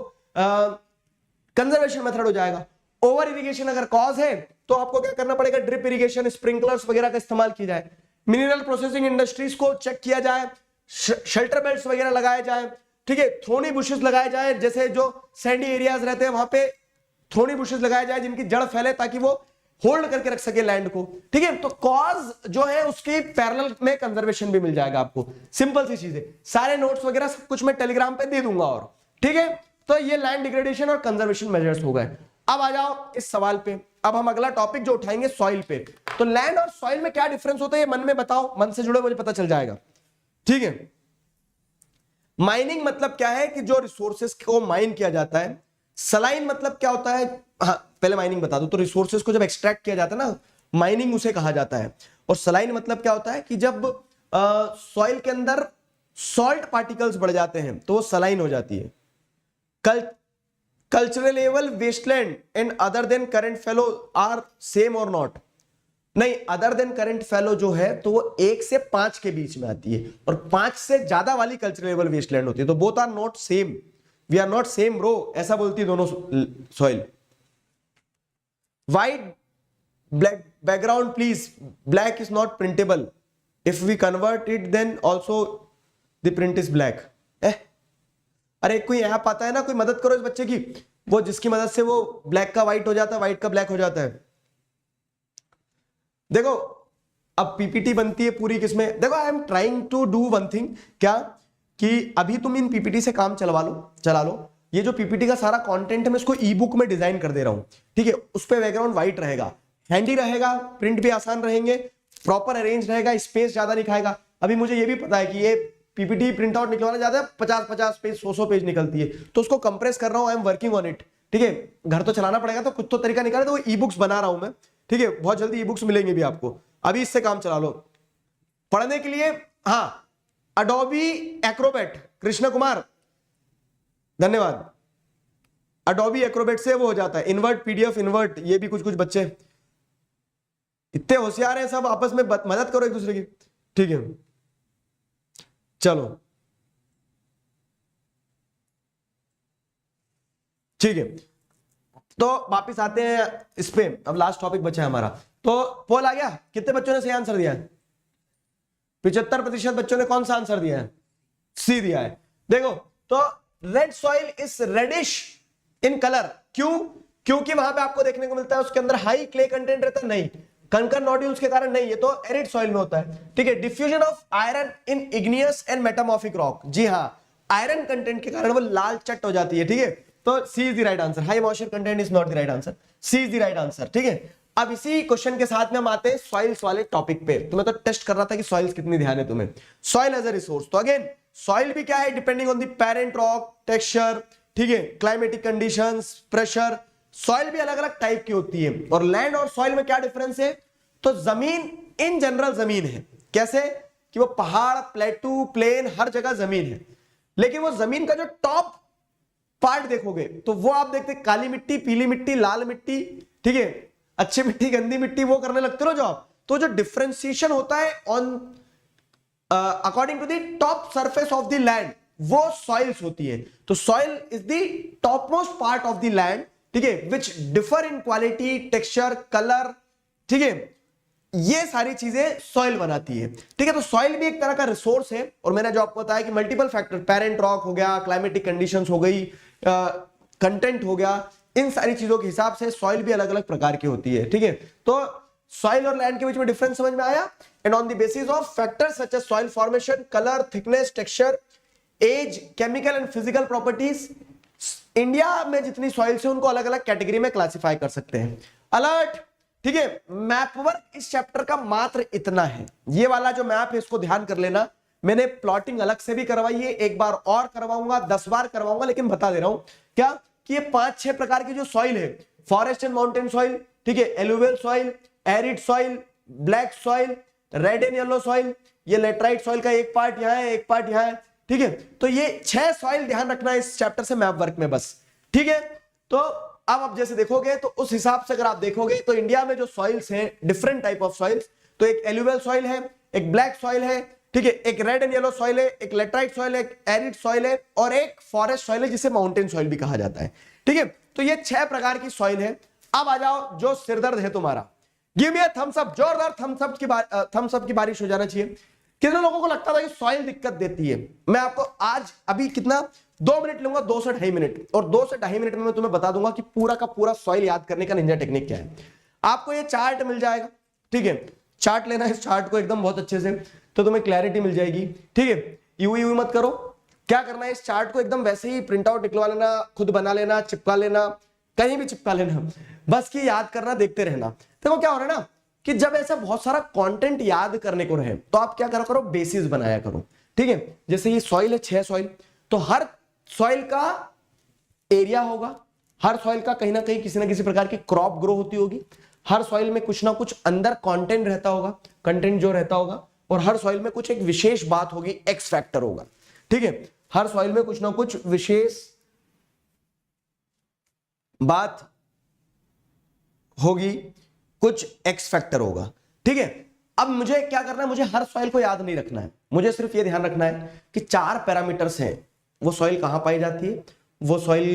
कंजर्वेशन मेथड हो जाएगा। ओवर इरिगेशन अगर कॉज है तो आपको क्या करना पड़ेगा, ड्रिप इरिगेशन, स्प्रिंकलर्स वगैरह का इस्तेमाल किया जाए। मिनरल प्रोसेसिंग इंडस्ट्रीज को चेक किया जाए, शेल्टर बेल्ट्स वगैरह लगाए जाए, ठीक है, थ्रोनी बुशेस लगाए जाए, जैसे जो सैंडी एरियाज रहते हैं वहां पे थ्रोनी बुशेस लगाए जाए जिनकी जड़ फैले ताकि वो होल्ड करके रख सके लैंड को, ठीक है। तो कॉज जो है उसके पैरेलल में कंजर्वेशन भी मिल जाएगा आपको, सिंपल सी चीज है। सारे नोट्स वगैरह सब कुछ मैं टेलीग्राम पे दे दूंगा, और ठीक है। तो ये लैंड डिग्रेडेशन और कंजर्वेशन मेजर्स हो गए। अब आ जाओ इस सवाल पे, अब हम अगला टॉपिक जो उठाएंगे सॉइल पे। तो लैंड और सॉइल में क्या डिफरेंस होता है ये मन में बताओ, मन से जुड़े मुझे पता चल जाएगा, ठीक है। माइनिंग मतलब क्या है कि जो रिसोर्सेस को माइन किया जाता है। सलाइन मतलब क्या होता है, हाँ पहले माइनिंग बता दो। तो रिसोर्सेस को जब एक्सट्रैक्ट किया जाता है ना, माइनिंग उसे कहा जाता है। और सलाइन मतलब क्या होता है कि जब सॉइल के अंदर सॉल्ट पार्टिकल्स बढ़ जाते हैं तो वो सलाइन हो जाती है। Cultural wasteland and other than current fallow are same और नॉट, नहीं, अदर देन करंट फेलो जो है तो वो 1 से 5 के बीच में आती है, और 5 से ज्यादा वाली कल्चरल वेस्टलैंड होती है। तो both are not same, we are not same bro, ऐसा बोलती है दोनों soil. White black background please, black is not printable, if we convert it then also the print is black. अरे कोई ऐप आता है ना, कोई मदद करो इस बच्चे की, वो जिसकी मदद से वो ब्लैक का व्हाइट हो जाता है, व्हाइट का ब्लैक हो जाता है। देखो अब पीपीटी बनती है पूरी किसमें, देखो I am trying to do one thing, क्या कि अभी तुम इन पीपीटी से काम चला लो। ये जो पीपीटी का सारा कंटेंट है मैं इसको ई बुक में डिजाइन कर दे रहा हूं, ठीक है। उस पे बैकग्राउंड व्हाइट रहेगा, हैंडी रहेगा, प्रिंट भी आसान रहेंगे, प्रॉपर अरेंज रहेगा, स्पेस ज्यादा नहीं खाएगा। अभी मुझे ये भी पता है कि ये पीपीटी प्रिंट आउट निकलवाना ज्यादा है, 50-50 पेज 100 पेज निकलती है, तो उसको कंप्रेस कर रहा हूं, I am working on it, ठीक है। घर तो चलाना पड़ेगा तो कुछ तो तरीका निकाले, तो वो ई बुक्स बना रहा हूं मैं, ठीक है। बहुत जल्दी ई बुक्स मिलेंगे भी आपको, अभी इससे काम चला लो। पढ़ने के लिए हाँ, अडोबी एक्रोबैट, कृष्ण कुमार धन्यवाद। अडोबी एक्रोबैट से वो हो जाता है इन्वर्ट, पीडीएफ इन्वर्ट, ये भी कुछ बच्चे इतने होशियार हैं, सब आपस में मदद करो एक दूसरे की, ठीक है। चलो ठीक है, तो वापिस आते हैं इस पे, अब लास्ट टॉपिक बचा है हमारा। तो पोल आ गया, कितने बच्चों ने सही आंसर दिया है? 75% बच्चों ने कौन सा आंसर दिया है? सी दिया है। देखो तो red soil is reddish in colour, क्यों? क्योंकि वहां पे आपको देखने को मिलता है उसके अंदर हाई क्ले कंटेंट रहता है, नहीं कंकर नोड्यूल्स के कारण नहीं, ये तो एरिड सॉइल में होता है, ठीक है। Diffusion of iron in igneous and metamorphic rock, जी हाँ, आयरन कंटेंट के कारण वो लाल चट हो जाती है, ठीक है। तो C is the right answer, high moisture content is not the right answer, C is the right answer, ठीक है। अब इसी क्वेश्चन के साथ में हम आते हैं सॉइल्स वाले टॉपिक पे। तुम्हें तो टेस्ट कर रहा था कि सॉइल्स कितनी ध्यान है तुम्हें। सॉइल एज अ रिसोर्स, तो अगेन सॉइल भी क्या है, depending on the parent rock texture, ठीक है, क्लाइमेटिक कंडीशंस, प्रेशर, सॉइल भी अलग अलग टाइप की होती है। और लैंड और सॉइल में क्या डिफरेंस है? तो जमीन इन जनरल जमीन है, कैसे कि वो पहाड़, प्लेटू, प्लेन, हर जगह जमीन है, लेकिन वो जमीन का जो टॉप पार्ट देखोगे तो वो आप देखते काली मिट्टी, पीली मिट्टी, लाल मिट्टी, ठीक है, अच्छी मिट्टी गंदी मिट्टी वो करने लगते हो जो आप, तो जो डिफरेंशिएशन होता है on according to the top surface of the land, वो सॉइल्स होती है। तो soil is the top most part of the land, ठीक है, which differ in quality, texture, colour, ठीक है, ये सारी चीजें सॉइल बनाती है, ठीक है। तो सॉइल भी एक तरह का रिसोर्स है, और मैंने जो आपको बताया कि मल्टीपल फैक्टर, पेरेंट रॉक हो गया, क्लाइमेटिक कंडीशंस हो गई, कंटेंट हो गया, इन सारी चीजों के हिसाब से सॉइल भी अलग अलग प्रकार की होती है, ठीक है। तो सॉइल और लैंड के बीच में डिफरेंस समझ में आया। And on the basis of factors such as soil formation, colour, thickness, texture, age, chemical and physical properties, India में जितनी सॉइल्स है उनको अलग अलग कैटेगरी में क्लासिफाई कर सकते हैं। अलर्ट, ठीक है। मैप वर्क इस चैप्टर का मात्र इतना है, ये वाला जो मैप है इसको ध्यान कर लेना। मैंने प्लॉटिंग अलग से भी करवाई है, एक बार और करवाऊंगा, 10 बार करवाऊंगा, लेकिन बता दे रहा हूं क्या कि ये 5-6 प्रकार की जो सॉइल है, फॉरेस्ट एंड माउंटेन सॉइल, ठीक है, alluvial soil, arid soil, black soil, red and yellow soil, ये लेटराइट सॉइल का एक पार्ट यहां है, एक पार्ट यहां है, ठीक है। तो ये 6 सॉइल ध्यान रखना है इस चैप्टर से मैप वर्क में बस, ठीक है। तो अब आप जैसे देखोगे तो उस हिसाब से अगर आप देखोगे तो इंडिया में जो सॉइल्स हैं, डिफरेंट टाइप ऑफ सॉइल्स, तो एक एलुवियल सॉइल है, एक ब्लैक सॉइल है, ठीक है, एक रेड एंड येलो सॉइल है, एक लेटराइट सॉइल है, एक एरिड सॉइल है, और एक फॉरेस्ट सॉइल है जिसे माउंटेन सॉइल भी कहा जाता है, ठीक है। तो ये 6 प्रकार की सॉइल है। अब आ जाओ जो सिरदर्द है तुम्हारा, give me a thumbs up, जोरदार थम्स अप की बारिश हो जाना चाहिए। कितने लोगों को लगता था कि सॉइल दिक्कत देती है? मैं आपको आज अभी कितना 2 मिनट लूंगा, 2 से 2.5 मिनट, और 2 से 2.5 मिनट में मैं तुम्हें बता दूंगा कि पूरा का पूरा सॉइल याद करने का निंजा टेक्निक क्या है। आपको ये चार्ट मिल जाएगा, ठीक है, चार्ट लेना है, इस चार्ट को एकदम बहुत अच्छे से, तो तुम्हें क्लैरिटी मिल जाएगी, ठीक है। यू मत करो, क्या करना है, इस चार्ट को एकदम वैसे ही प्रिंट आउट निकलवा लेना, खुद बना लेना, चिपका लेना, कहीं भी चिपका लेना, बस कि याद करना, देखते रहना। देखो क्या हो रहा है ना कि जब ऐसा बहुत सारा कंटेंट याद करने को रहे तो आप क्या करा करो, बेसिस बनाया करो, ठीक है। जैसे ये सॉइल है, 6 सॉइल, तो हर सॉइल का एरिया होगा, हर सॉइल का कहीं ना कहीं किसी ना किसी प्रकार की क्रॉप ग्रो होती होगी, हर सॉइल में कुछ ना कुछ अंदर कंटेंट रहता होगा, कंटेंट जो रहता होगा, और हर सॉइल में कुछ एक विशेष बात होगी, एक्स फैक्टर होगा, ठीक है। हर सॉइल में कुछ ना कुछ विशेष बात होगी, कुछ एक्स फैक्टर होगा, ठीक है। अब मुझे क्या करना है, मुझे हर सॉइल को याद नहीं रखना है, मुझे सिर्फ ये ध्यान रखना है कि 4 पैरामीटर्स हैं, वो सॉइल कहां पाई जाती है, वो सॉइल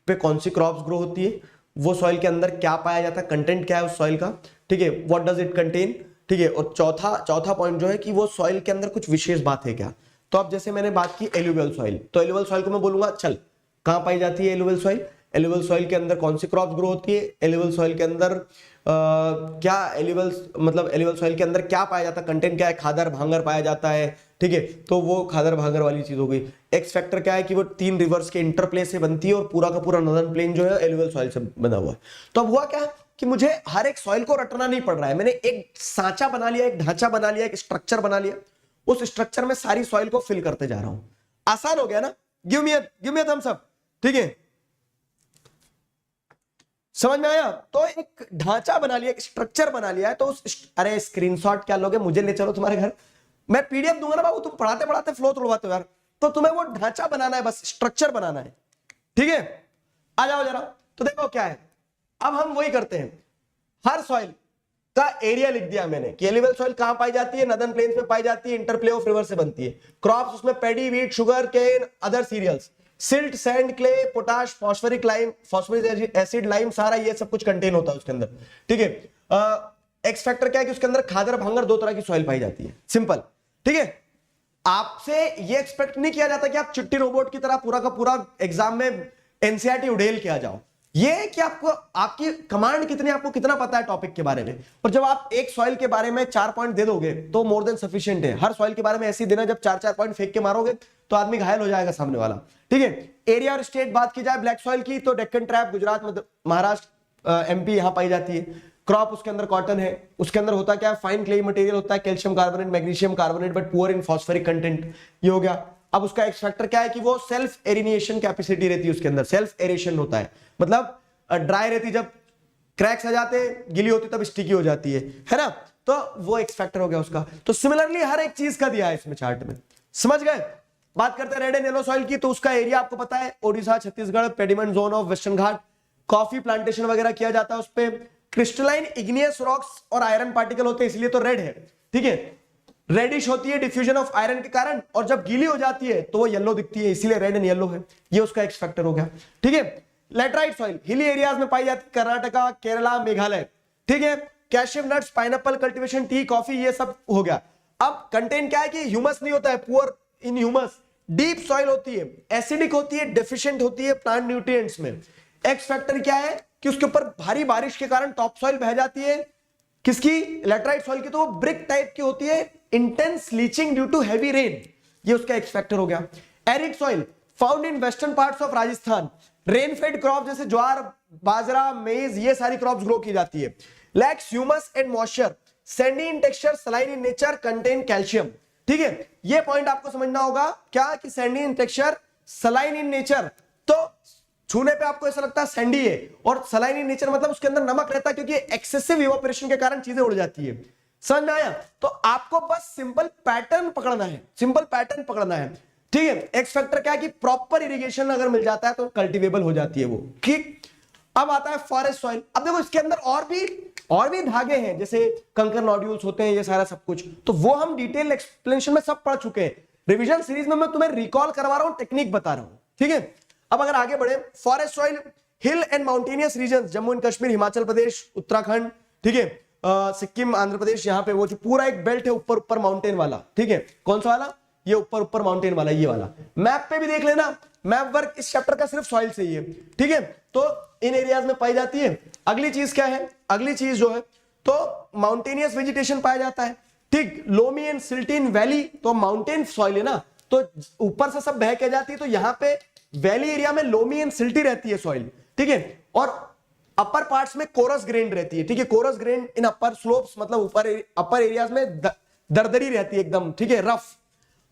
पे कौन सी क्रॉप्स ग्रो होती है, वो सॉइल के अंदर क्या पाया जाता है, कंटेंट क्या है उस सॉइल का, ठीक है, व्हाट डज इट कंटेन, ठीक है। और चौथा पॉइंट जो है कि वो सॉइल के अंदर कुछ विशेष बात है क्या। तो अब जैसे मैंने बात की एलुवियल सॉइल, तो एलुवियल सॉइल को मैं बोलूंगा चल कहां पाई जाती है एलुवियल सॉइल, एलुवियल सॉइल के अंदर कौन सी क्रॉप्स ग्रो होती है, एलुवियल सॉइल के अंदर क्या एलुवियल सॉइल के अंदर क्या पाया जाता है, कंटेंट क्या है, खादर भांगर पाया जाता है, ठीक है। तो वो खादर भांगर वाली चीज हो गई। एक्स फैक्टर क्या है कि वो 3 रिवर्स के इंटरप्ले से बनती है, और पूरा का पूरा नॉर्दर्न प्लेन जो है एलुवियल सॉइल से बना हुआ है। तो अब हुआ क्या कि मुझे हर एक सॉइल को रटना नहीं पड़ रहा है, मैंने एक सांचा बना लिया, एक ढांचा बना लिया, एक स्ट्रक्चर बना लिया, उस स्ट्रक्चर में सारी सॉइल को फिल करते जा रहा हूं। आसान हो गया ना, give me a thumbs up, ठीक है, समझ में आया। तो एक ढांचा बना लिया, एक स्ट्रक्चर बना लिया है, तो अरे स्क्रीनशॉट क्या लोगे, मुझे ले चलो तुम्हारे घर, मैं पीडीएफ दूंगा ना बाबू, तुम पढ़ाते पढ़ाते फ्लो तोड़वाते हो यार, तो तुम्हें वो ढांचा बनाना है, बस स्ट्रक्चर बनाना है, ठीक है। आ जाओ जरा, तो देखो क्या है, अब हम वही करते हैं, हर सॉइल का एरिया लिख दिया मैंने कि एलुवियल सॉइल कहां पाई जाती है, नॉर्दर्न प्लेन्स में पाई जाती है, इंटरप्ले ऑफ रिवर से बनती है, क्रॉप्स उसमें paddy, wheat, sugar cane, other cereals, silt, sand, clay, potash, phosphoric acid, lime, सारा ये सब कुछ कंटेन होता है उसके अंदर, ठीक है। एक्स फैक्टर क्या है कि उसके अंदर खादर भांगर 2 तरह की सॉइल पाई जाती है, सिंपल, ठीक है। आपसे ये एक्सपेक्ट नहीं किया जाता कि आप चिट्टी रोबोट की तरह पूरा का पूरा एग्जाम में एनसीईआरटी उड़ेल के आ जाओ, ये कि आपको आपकी कमांड कितनी, आपको कितना पता है टॉपिक के बारे में। और जब आप एक सॉइल के बारे में 4 पॉइंट दे दोगे तो मोर देन सफिशिएंट है। हर सॉइल के बारे में ऐसे ही देना, जब 4-4 पॉइंट फेंक के मारोगे तो आदमी घायल हो जाएगा सामने वाला, ठीक है। एरिया और स्टेट बात की जाए ब्लैक सॉइल की, तो डेक्कन ट्रैप, गुजरात, महाराष्ट्र, एमपी यहां पाई जाती है। क्रॉप उसके अंदर कॉटन है, उसके अंदर होता क्या है, फाइन क्ले मटेरियल होता है, calcium carbonate, magnesium carbonate, but poor in phosphoric content, ये हो गया। अब उसका एक्स फैक्टर क्या है कि वो सेल्फ एरिनेशन कैपेसिटी रहती है उसके अंदर, सेल्फ एरेशन होता है, मतलब ड्राई रहती, जब क्रैक्स आ जाते, गिली होती तब स्टिकी हो जाती है ना, तो वो एक्स फैक्टर हो गया उसका। तो सिमिलरली हर एक चीज का दिया है इसमें चार्ट में, समझ गए। बात करते हैं रेड एंड येलो सॉइल की, तो उसका एरिया आपको पता है, Odisha, Chhattisgarh, pediment zone of western Ghat, coffee plantation वगैरह किया जाता है उस पे, क्रिस्टलाइन इग्नियस रॉक्स और आयरन पार्टिकल होते हैं, इसलिए तो रेड है, ठीक है। रेडिश होती है डिफ्यूजन ऑफ आयरन के कारण, और जब गीली हो जाती है तो वो येलो दिखती है, इसीलिए रेड एंड येलो है। ये उसका एक्स फैक्टर हो गया, ठीक है। लेटराइट सॉइल हिली एरियाज में पाई जाती है, कर्नाटका, केरला, मेघालय, ठीक है। Cashew nuts, pineapple cultivation, tea, coffee, ये सब हो गया। अब कंटेंट क्या है कि ह्यूमस नहीं होता है, poor in humus. Deep soil होती है, एसिडिक होती है, डेफिशिएंट होती है प्लांट न्यूट्रिएंट्स में। एक्स फैक्टर क्या है कि उसके ऊपर भारी बारिश के कारण टॉप सॉइल बह जाती है, किसकी, लेटराइट सॉइल की, तो वो ब्रिक टाइप की होती है, intense leaching due to heavy rain, ये उसका एक्स फैक्टर हो गया। Arid soil found in western parts of Rajasthan, rain fed crop जैसे ज्वार, बाजरा, मेज, ये सारी क्रॉप्स ग्रो की जाती है। Lakhs humus and moisture, Sandy in texture, saline in nature, contain calcium, ठीक है। ये पॉइंट आपको समझना होगा क्या कि Sandy in texture, saline in nature, तो छूने पे आपको ऐसा लगता है सैंडी है, और सलाइन इन नेचर मतलब उसके अंदर नमक रहता है, क्योंकि एक्सेसिव इवेपोरेशन के कारण चीजें उड़ जाती है। समझ में आया? तो आपको बस सिंपल पैटर्न पकड़ना है, सिंपल पैटर्न पकड़ना है, ठीक है। एक्स फैक्टर क्या है कि प्रॉपर इरिगेशन अगर मिल जाता है तो कल्टीवेबल हो जाती है वो, ठीक। अब आता है फॉरेस्ट सॉइल। अब देखो इसके अंदर और भी धागे हैं, जैसे कंकर नोड्यूल्स होते हैं, ये सारा सब कुछ, तो वो हम डिटेल एक्सप्लेनेशन में सब पढ़ चुके हैं। रिवीजन सीरीज में मैं तुम्हें रिकॉल करवा रहा हूं, टेक्निक बता रहा हूं, ठीक है। अब अगर आगे बढ़े, forest soil hill and mountainous region, Jammu and Kashmir, Himachal Pradesh, Uttarakhand, ठीक है, सिक्किम, आंध्र प्रदेश, यहाँ पे वो जो पूरा एक बेल्ट है ऊपर ऊपर माउंटेन वाला, ठीक है। कौन सा वाला? ये ऊपर ऊपर माउंटेन वाला, ये वाला। मैप पे भी देख लेना, मैप वर्क इस चैप्टर का सिर्फ सॉइल से ही है, ठीक है। तो इन एरियाज में पाई जाती है। अगली चीज क्या है? अगली चीज जो है तो माउंटेनियस वेजिटेशन पाया जाता है, ठीक। लोमी एंड सिल्टीन वैली, तो माउंटेन सॉइल है ना, तो ऊपर से सब बह के जाती है, तो यहाँ पे वैली एरिया में लोमी एंड सिल्टी रहती है सॉइल, ठीक है। और अपर पार्ट्स में कोरस ग्रेन रहती है, ठीक है। Coarse grain in upper slopes, मतलब ऊपर अपर एरियाज में दरदरी रहती है एकदम, ठीक है, रफ।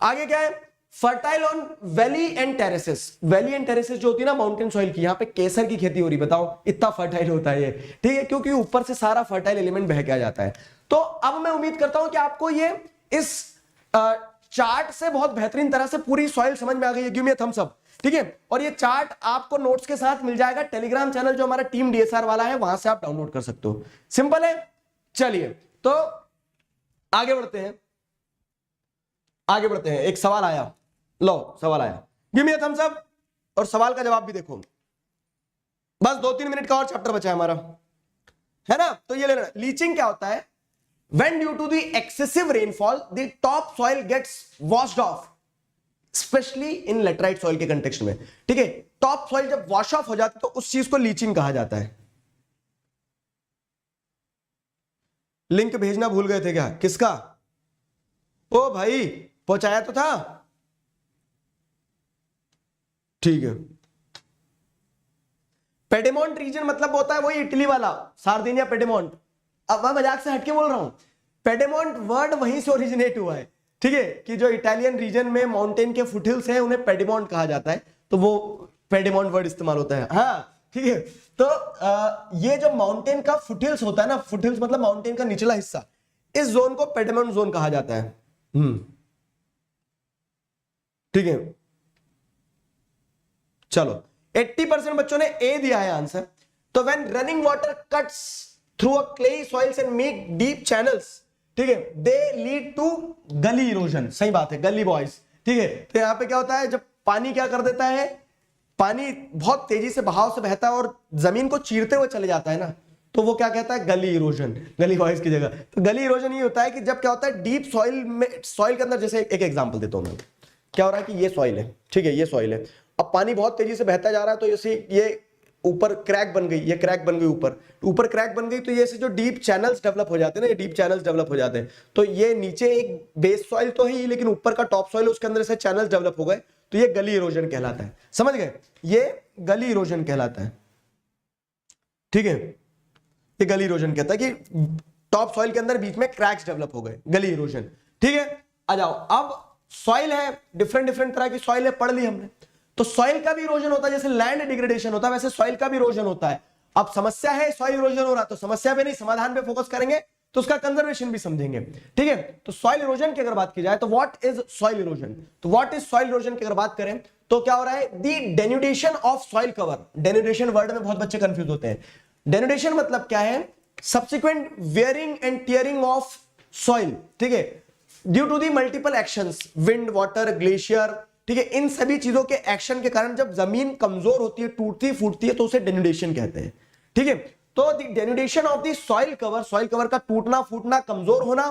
आगे क्या है? Fertile on valley and terraces. Valley and terraces जो होती है ना माउंटेन सॉइल की, यहाँ पे केसर की खेती हो रही, बताओ इतना फर्टाइल होता है ये, ठीक है, क्योंकि ऊपर से सारा फर्टाइल एलिमेंट बह के आ जाता है। तो अब मैं उम्मीद करता हूं कि आपको ये इस चार्ट से बहुत बेहतरीन तरह से पूरी सॉइल समझ में आ गई है। Give me a thumbs up, ठीक है। और ये चार्ट आपको नोट्स के साथ मिल जाएगा टेलीग्राम चैनल जो हमारा टीम डीएसआर वाला है, वहां से आप डाउनलोड कर सकते हो। सिंपल है। चलिए तो आगे बढ़ते हैं, आगे बढ़ते हैं। एक सवाल आया, लो सवाल आया, give me a thumbs up, और सवाल का जवाब भी देखो। बस 2-3 मिनट का और चैप्टर बचा है हमारा, है ना। तो ये लेना, लीचिंग क्या होता है? When due to the excessive rainfall, the top soil gets washed off, especially in laterite soil के कंटेक्स्ट में, ठीक है। टॉप सॉइल जब वॉश ऑफ हो जाती है तो उस चीज को लीचिंग कहा जाता है। लिंक भेजना भूल गए थे क्या? किसका? ओ भाई पहुंचाया तो था, ठीक है। पेडेमोंट रीजन मतलब होता है वही इटली वाला सार्दिनिया पेडेमोंट। अब मैं मजाक से हटके बोल रहा हूं, पेडेमोंट वर्ड वहीं से ओरिजिनेट हुआ है, ठीक है, कि जो इटालियन रीजन में माउंटेन के फुटहिल्स हैं उन्हें पेडेमोंट कहा जाता है, तो वो पेडेमोंट वर्ड इस्तेमाल होता है, हाँ ठीक है। तो ये जो माउंटेन का फुटहिल्स होता है ना, फुटहिल्स मतलब माउंटेन का निचला हिस्सा, इस जोन को पेडेमोंट जोन कहा जाता है, ठीक है। चलो 80% बच्चों ने ए दिया है आंसर। तो when running water cuts through a clayey soils and make deep channels, ठीक है, they lead to gully erosion. सही बात है, गली बॉयज, ठीक है। तो यहां पे क्या होता है, जब पानी क्या कर देता है, पानी बहुत तेजी से बहाव से बहता है और जमीन को चीरते हुए चले जाता है ना, तो वो क्या कहता है, गली इरोजन, गली बॉयज की जगह। तो गली इरोजन ये होता है कि जब क्या होता है डीप सॉइल में, सॉइल के अंदर, जैसे एक एग्जांपल देता हूं मैं, क्या हो रहा है कि ये सॉइल है, ठीक है, ये सॉइल है, अब पानी बहुत तेजी से बहता जा रहा है, तो जैसे ये ऊपर क्रैक बन गई, ये क्रैक बन गई, ऊपर क्रैक बन गई, तो ये से जो डीप चैनल्स डेवलप हो जाते हैं ना, ये डीप चैनल्स डेवलप हो जाते हैं। तो ये नीचे एक बेस सॉइल तो है, लेकिन ऊपर का टॉप सॉइल, उसके अंदर से चैनल्स डेवलप हो गए, तो ये गली इरोजन कहलाता है। समझ गए? ये गली इरोजन कहलाता है, ठीक है। ये गली इरोजन कहता है कि टॉप सॉइल के अंदर बीच में क्रैक्स डेवलप हो गए, गली इरोजन, ठीक है। आ जाओ, अब सॉइल है, डिफरेंट डिफरेंट तरह की सॉइल है, पढ़ ली हमने। तो सॉइल का भी इरोजन होता है, जैसे लैंड डिग्रेडेशन होता है वैसे सॉइल का भी इरोजन होता है। अब समस्या है सॉइल इरोजन हो रहा, तो समस्या पे नहीं समाधान पे फोकस करेंगे, तो उसका कंजर्वेशन भी समझेंगे, ठीक है। तो सॉइल इरोजन की अगर बात की जाए तो व्हाट इज सॉइल इरोजन, तो व्हाट इज सॉइल इरोजन की अगर बात करें तो क्या हो रहा है, the denudation of soil cover. Denudation word में बहुत बच्चे कंफ्यूज होते हैं। डेन्यूडेशन मतलब क्या है subsequent wearing and tearing of soil, ठीक है, due to the multiple actions, wind, water, glacier, ठीक है, इन सभी चीजों के एक्शन के कारण जब जमीन कमजोर होती है, टूटती फूटती है, तो उसे डेनुडेशन कहते हैं, ठीक है। तो the denudation of the soil cover का टूटना फूटना, कमजोर होना,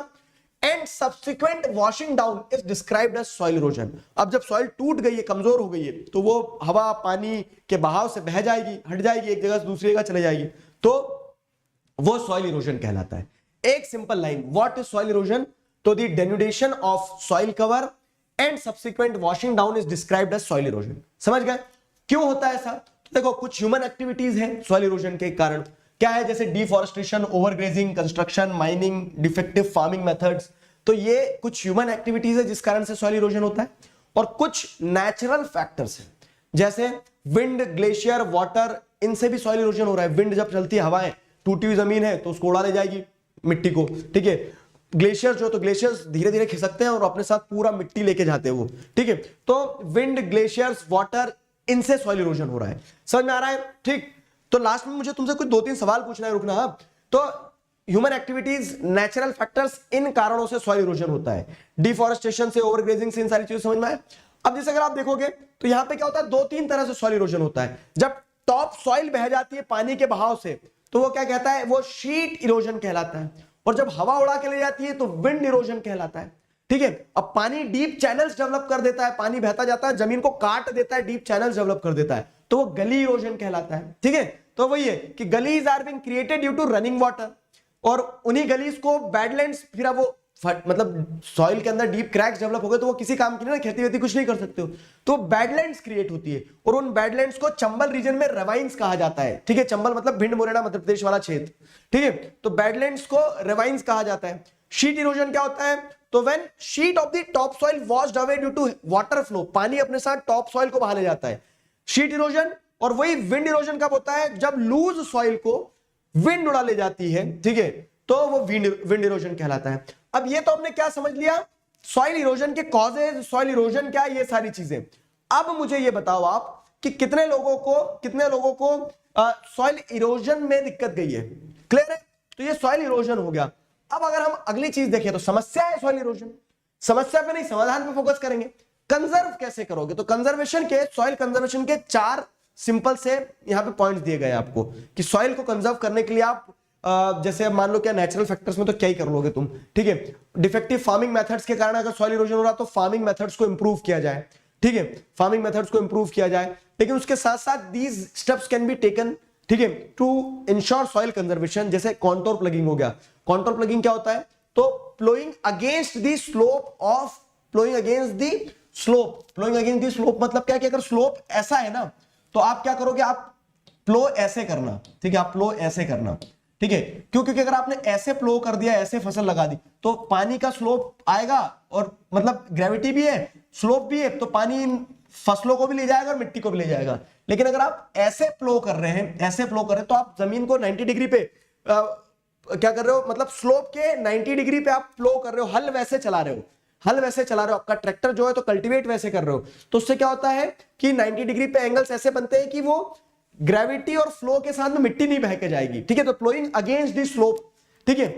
and subsequent washing down is described as soil erosion. अब जब सॉइल टूट गई है, कमजोर हो गई है, तो वो हवा पानी के बहाव से बह जाएगी, हट जाएगी, एक जगह से दूसरी जगह चले जाएगी, तो वो सॉइल इरोजन कहलाता है। एक simple line, what is soil erosion? तो the denudation of soil cover and subsequent washing down is described as soil erosion. समझ गए क्यों होता है ऐसा? तो देखो, कुछ ह्यूमन एक्टिविटीज हैं सॉइल इरोजन के कारण, क्या है, जैसे deforestation, overgrazing, construction, mining, defective farming methods, तो ये कुछ ह्यूमन एक्टिविटीज है जिस कारण से सॉइल इरोजन होता है। और कुछ नेचुरल फैक्टर्स हैं, जैसे विंड, ग्लेशियर, वाटर, इनसे भी सॉइल इरोजन हो रहा है। विंड जब चलती है, हवाएं, टूटी हुई जमीन है तो उसको उड़ा ले जाएगी मिट्टी को, ठीक है। ग्लेशियर जो, तो ग्लेशियर्स धीरे धीरे खिसकते हैं और अपने साथ पूरा मिट्टी लेके जाते हैं वो, ठीक है। तो विंड, ग्लेशियर्स, वाटर, इनसे सॉइल इरोजन हो रहा है। समझ में आ रहा है? ठीक। तो लास्ट में मुझे तुमसे कुछ 2-3 सवाल पूछना है, रुकना। तो ह्यूमन एक्टिविटीज, नेचुरल फैक्टर्स, इन कारणों से सॉइल इरोजन होता है। डिफॉरेस्टेशन से, ओवरग्रेजिंग से, इन सारी चीजें समझ में आए। अब जैसे अगर आप देखोगे तो यहां पे क्या होता है, 2-3 तरह से सॉइल इरोजन होता है। जब टॉप सॉइल बह जाती है पानी के बहाव से, तो वो क्या कहता है, वो शीट इरोजन कहलाता है। और जब हवा उड़ा के ले जाती है तो विंड इरोजन कहलाता है, ठीक है। अब पानी डीप चैनल्स डेवलप कर देता है, पानी बहता जाता है, जमीन को काट देता है, डीप चैनल्स डेवलप कर देता है, तो वो गली इरोजन कहलाता है, ठीक है। तो वही है कि gullies are being created due to running water, और उन्हीं गलीज को बैडलैंड्स, फिर अब वो मतलब सॉइल के अंदर डीप क्रैक्स डेवलप हो गए तो वो किसी काम की नहीं, खेती वेती कुछ नहीं कर सकते हो, तो बैडलैंड्स क्रिएट होती है। और उन बैडलैंड्स को चंबल रीजन में रेवाइंस कहा जाता है, ठीक है। चंबल मतलब भिंड मुरैना मध्य प्रदेश वाला क्षेत्र, ठीक है। तो बैडलैंड्स को रेवाइंस कहा जाता है। शीट इरोजन क्या होता है? तो when sheet of the top soil washed away due to water flow, पानी अपने साथ टॉप सॉइल को बहा ले जाता है, शीट इरोजन। और वही विंड इरोजन कब होता है? जब लूज सॉइल को विंड उड़ा ले जाती है, ठीक है, तो वो विंड इरोजन कहलाता है। अब ये तो हमने क्या समझ लिया, सॉइल इरोजन के कॉजेज, सॉइल इरोजन क्या, ये सारी चीजें। अब मुझे ये बताओ आप कि कितने लोगों को सॉइल इरोजन में दिक्कत गई है? क्लियर है? तो ये सॉइल इरोजन हो गया। अब अगर हम अगली चीज देखें तो समस्या है सॉइल इरोजन, समस्या पे नहीं, समाधान पे फोकस करेंगे। कंजर्व कैसे करोगे? तो कंजर्वेशन के, सॉइल कंजर्वेशन के 4 सिंपल से यहां पे पॉइंट्स दिए गए आपको कि सॉइल को कंजर्व करने के लिए आप जैसे मान लो क्या नेचुरल फैक्टर्स में तो क्या ही कर लोगे तुम, ठीक है। डिफेक्टिव फार्मिंग मेथड्स के कारण अगर सॉइल इरोजन हो रहा तो फार्मिंग मेथड्स को इंप्रूव किया जाए, ठीक है, फार्मिंग मेथड्स को इंप्रूव किया जाए। लेकिन उसके साथ साथ these steps can be taken, ठीक है, टू इंश्योर सॉइल कंजर्वेशन। जैसे कॉन्टोर प्लगिंग हो गया। कॉन्टोर प्लगिंग क्या होता है? तो ploughing against the slope of, ploughing against the slope मतलब क्या कि अगर स्लोप ऐसा है ना तो आप क्या करोगे, आप प्लो ऐसे करना, ठीक है, आप प्लो ऐसे करना, ठीक है। क्यों? क्योंकि अगर आपने ऐसे प्लो कर दिया, ऐसे फसल लगा दी, तो पानी का स्लोप आएगा और मतलब ग्रेविटी भी है, स्लोप भी है, तो पानी फसलों को भी ले जाएगा और मिट्टी को भी ले जाएगा। लेकिन अगर आप ऐसे प्लो कर रहे हैं, ऐसे प्लो कर रहे हैं, तो आप जमीन को 90 डिग्री पे क्या कर रहे हो, मतलब स्लोप के 90 डिग्री पे आप प्लो कर रहे हो, हल वैसे चला रहे हो, आपका ट्रैक्टर जो है तो कल्टीवेट वैसे कर रहे हो। तो उससे क्या होता है कि 90 डिग्री पे एंगल्स ऐसे बनते हैं कि वो ग्रेविटी और फ्लो के साथ में मिट्टी नहीं बह के जाएगी, ठीक है। तो प्लोइंग अगेंस्ट द स्लोप, ठीक है।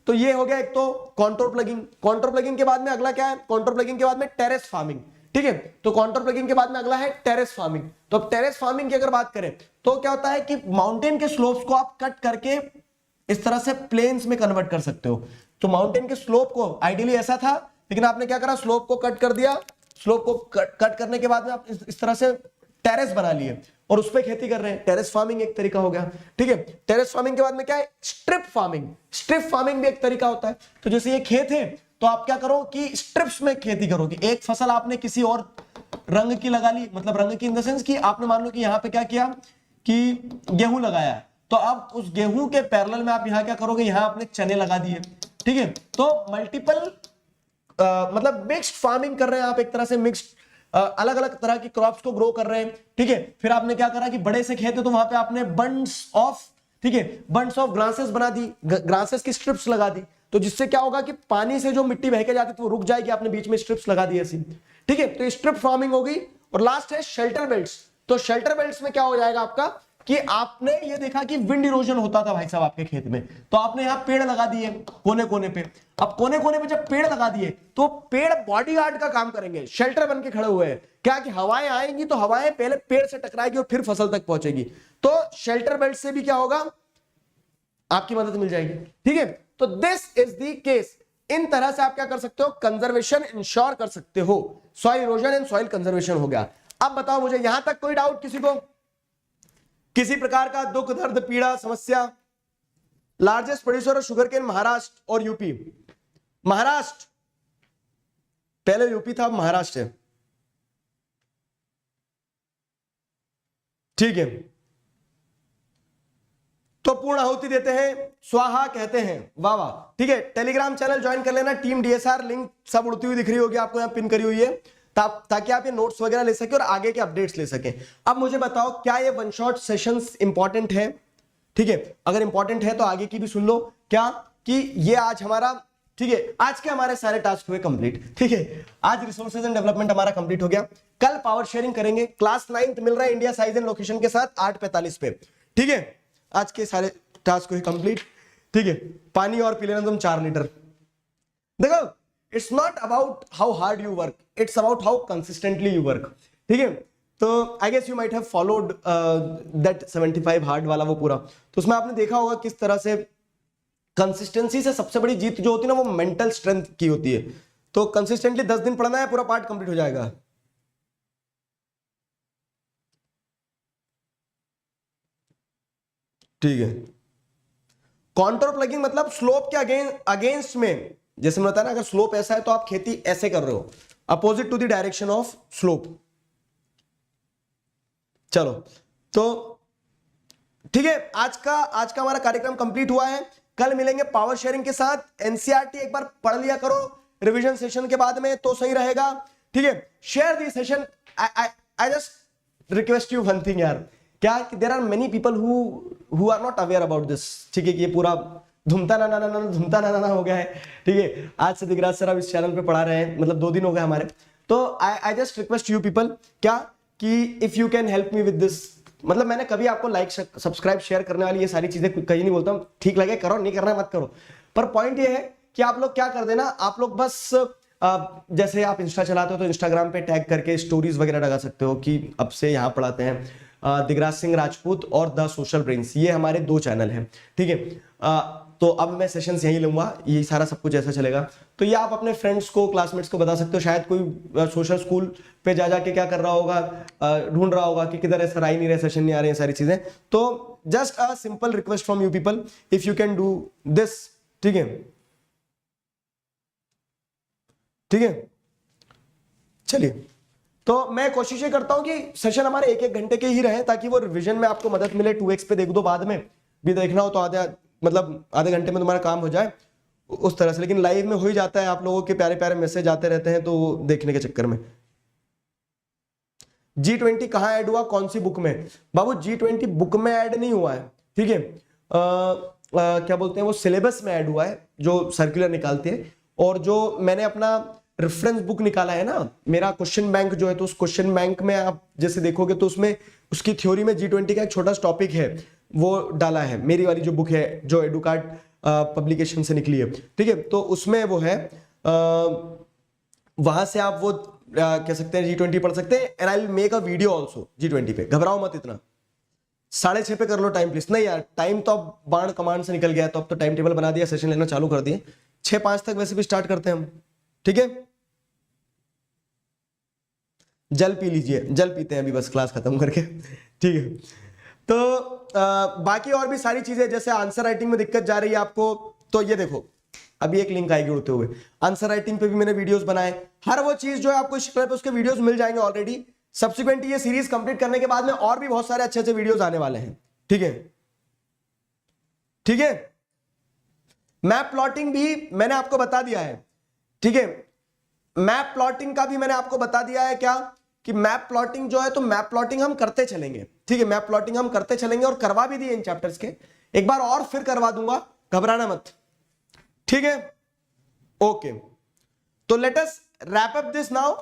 तो ये हो गया एक तो कॉन्टोर प्लगिंग। कॉन्टोर प्लगिंग के बाद में अगला क्या है? कॉन्टोर प्लगिंग के बाद में टेरेस फार्मिंग, ठीक है। तो कॉन्टोर प्लगिंग के बाद में अगला है टेरेस फार्मिंग। तो अब टेरेस फार्मिंग की अगर बात करें तो क्या होता है कि माउंटेन के स्लोप्स को आप कट करके इस तरह से प्लेन्स में कन्वर्ट कर सकते हो। तो माउंटेन के स्लोप को आइडियली ऐसा था, लेकिन आपने क्या करा, स्लोप को कट कर दिया। स्लोप को कट करने के बाद में आप इस तरह से टेरेस बना लिए और उस पर खेती कर रहे हैं। टेरेस फार्मिंग एक तरीका हो गया, ठीक है। टेरेस फार्मिंग के बाद में क्या है? Strip farming. स्ट्रिप फार्मिंग भी एक तरीका होता है। तो जैसे ये खेत है तो आप क्या करो कि स्ट्रिप्स में खेती करोगे। एक फसल आपने किसी और रंग की लगा ली, मतलब रंग की इन द सेंस कि आपने मान लो कि यहाँ पे क्या किया कि गेहूं लगाया, तो अब उस गेहूं के पैरेलल में आप यहाँ क्या करोगे, यहाँ आपने चने लगा दिए, ठीक है। तो मल्टीपल मतलब मिक्स्ड फार्मिंग कर रहे हैं आप, एक तरह से मिक्स्ड अलग अलग तरह की क्रॉप्स को ग्रो कर रहे हैं, ठीक है। फिर आपने क्या करा कि बड़े से खेत है तो वहां पे आपने बंड्स ऑफ, ठीक है, बंड्स ऑफ ग्रासेस बना दी, ग्रासेस की स्ट्रिप्स लगा दी। तो जिससे क्या होगा कि पानी से जो मिट्टी बह के जाती तो वो रुक जाएगी, आपने बीच में स्ट्रिप्स लगा दी ऐसी, ठीक है। तो स्ट्रिप फार्मिंग होगी। और लास्ट है शेल्टर बेल्ट्स। तो शेल्टर बेल्ट्स में क्या हो जाएगा आपका कि आपने ये देखा कि विंड इरोजन होता था भाई साहब आपके खेत में, तो आपने यहाँ पेड़ लगा दिए कोने कोने पे। अब कोने कोने पे जब पेड़ लगा दिए तो पेड़ बॉडीगार्ड का काम करेंगे, शेल्टर बन के खड़े हुए हैं। क्या कि हवाएं आएंगी तो हवाएं पहले पेड़ से टकराएगी और फिर फसल तक पहुंचेगी, तो शेल्टर बेल्ट से भी क्या होगा, आपकी मदद मिल जाएगी। ठीक है, तो दिस इज द केस। इन तरह से आप क्या कर सकते हो, कंजर्वेशन इंश्योर कर सकते हो। Soil erosion and soil conservation हो गया। अब बताओ मुझे, यहां तक कोई डाउट किसी को, किसी प्रकार का दुख दर्द पीड़ा समस्या? Largest producer of sugar cane Maharashtra और यूपी। महाराष्ट्र, पहले यूपी था, अब महाराष्ट्र है। ठीक है, तो पूर्ण आहुति देते हैं, स्वाहा कहते हैं, वाह वाह। ठीक है, टेलीग्राम चैनल ज्वाइन कर लेना, टीम डीएसआर लिंक सब उड़ती हुई दिख रही होगी आपको, यहां पिन करी हुई है, ताकि आप ये नोट्स वगैरह ले सके और आगे के अपडेट्स ले सकें। अब मुझे बताओ, क्या ये वन शॉट सेशंस इंपॉर्टेंट है? ठीक है, अगर इंपॉर्टेंट है तो आगे की भी सुन लो। क्या कि ये आज हमारा, ठीक है, आज के हमारे सारे टास्क हुए कंप्लीट। ठीक है, आज रिसोर्सेज एंड डेवलपमेंट हमारा कंप्लीट हो गया। कल पावर शेयरिंग करेंगे, क्लास 9th मिल रहा है इंडिया साइज एंड लोकेशन के साथ 8:45 पे। ठीक है, आज के सारे टास्क हुए कंप्लीट। ठीक है, पानी और पी लेना तुम 4 लीटर। देखो, it's not about how hard you work, it's about how consistently you work. ठीक है, तो I guess you might have followed that 75 hard वाला वो पूरा, तो उसमें आपने देखा होगा किस तरह से कंसिस्टेंसी से सबसे बड़ी जीत जो होती है ना, वो मेंटल स्ट्रेंथ की होती है। तो कंसिस्टेंटली 10 दिन पढ़ना है, पूरा पार्ट कंप्लीट हो जाएगा। ठीक है, कॉन्टोर प्लगिंग मतलब स्लोप के अगेंस्ट में, जैसे मैंने बताया ना, अगर स्लोप ऐसा है तो आप खेती ऐसे कर रहे हो, opposite to the direction of slope. चलो, तो ठीक है, आज का हमारा कार्यक्रम कंप्लीट हुआ है। कल मिलेंगे पावर शेयरिंग के साथ। एनसीईआरटी एक बार पढ़ लिया करो रिवीजन सेशन के बाद में, तो सही रहेगा। ठीक है, share the session. I just request you one thing यार, क्या कि there are many people who are not aware about this. ठीक है, कि ये पूरा धुमता ना हो गया है। ठीक है, आज से दिगराज सर अब इस चैनल पे पढ़ा रहे हैं, मतलब 2 दिन हो गए हमारे। तो आई जस्ट रिक्वेस्ट यू पीपल, क्या कि if you can help me with this, मतलब मैंने कभी आपको लाइक सब्सक्राइब शेयर करने वाली ये सारी चीजें कहीं नहीं बोलता हूं, ठीक लगे करो, नहीं करना मत करो। पर पॉइंट ये है कि आप लोग क्या कर देना, आप लोग बस जैसे आप इंस्टा चलाते हो तो इंस्टाग्राम पे टैग करके स्टोरीज वगैरह लगा सकते हो कि अब से यहाँ पढ़ाते हैं दिगराज सिंह राजपूत और द सोशल ब्रेन्स, ये हमारे 2 चैनल हैं। ठीक है, तो अब मैं सेशंस यहीं लूंगा, ये सारा सब कुछ ऐसा चलेगा। तो ये आप अपने फ्रेंड्स को, क्लासमेट्स को बता सकते हो। शायद कोई सोशल स्कूल पे जा जाके क्या कर रहा होगा, ढूंढ रहा होगा कि किधर ऐसा आ ही नहीं रहे, सेशन नहीं आ रहे हैं, सारी चीजें। तो just a simple request from you people, if you can do this. ठीक है, ठीक है, चलिए, तो मैं कोशिश ये करता हूं कि सेशन हमारे 1-1 घंटे के ही रहे, ताकि वो रिवीजन में आपको मदद मिले। 2x पे देख दो, बाद में भी देखना हो तो आधे घंटे में तुम्हारा काम हो जाए उस तरह से। लेकिन लाइव में हो ही जाता है, आप लोगों के प्यारे प्यारे मैसेज आते रहते हैं, तो देखने के चक्कर में। G20 कहां ऐड हुआ, कौन सी बुक में? बाबू G20 बुक में ऐड नहीं हुआ है। ठीक है, क्या बोलते हैं, वो सिलेबस में ऐड हुआ है, जो सर्कुलर निकालते हैं। और जो मैंने अपना रेफरेंस बुक निकाला है ना, मेरा क्वेश्चन बैंक जो है, तो उस क्वेश्चन बैंक में आप जैसे देखोगे तो उसमें उसकी थ्योरी में G20 का एक छोटा सा टॉपिक है, वो डाला है। मेरी वाली जो बुक है, जो एडुकार्ड पब्लिकेशन से निकली है, ठीक है, तो उसमें वो है, वहां से आप वो कह सकते हैं G20 पढ़ सकते हैं। And I will make a video also G20 पे, घबराओ मत इतना। 6:30 पे कर लो टाइम प्लीज। नहीं यार, टाइम तो अब बाण कमांड से निकल गया, तो अब तो टाइम टेबल बना दिया, सेशन लेना चालू कर दिए। 6:05 तक वैसे भी स्टार्ट करते हैं हम। ठीक है, जल पी लीजिए, जल पीते हैं अभी बस क्लास खत्म करके। ठीक है, तो बाकी और भी सारी चीजें, जैसे आंसर राइटिंग में दिक्कत जा रही है आपको, तो ये देखो अभी एक लिंक आएगी उड़ते हुए, आंसर राइटिंग पे भी मैंने वीडियोस बनाए। हर वो चीज जो है आपको इस चैनल पे, उसके वीडियोस मिल जाएंगे ऑलरेडी। सब्सिक्वेंट ये सीरीज कंप्लीट करने के बाद में और भी बहुत सारे अच्छे अच्छे वीडियोस आने वाले हैं। ठीक है, ठीक है, मैप प्लॉटिंग भी मैंने आपको बता दिया है। ठीक है, मैप प्लॉटिंग का भी मैंने आपको बता दिया है, क्या कि मैप प्लॉटिंग जो है, तो मैप प्लॉटिंग हम करते चलेंगे। ठीक है, मैप प्लॉटिंग हम करते चलेंगे और करवा भी दिए इन चैप्टर्स के, एक बार और फिर करवा दूंगा, घबराना मत। ठीक है, ओके, तो let us wrap up this now.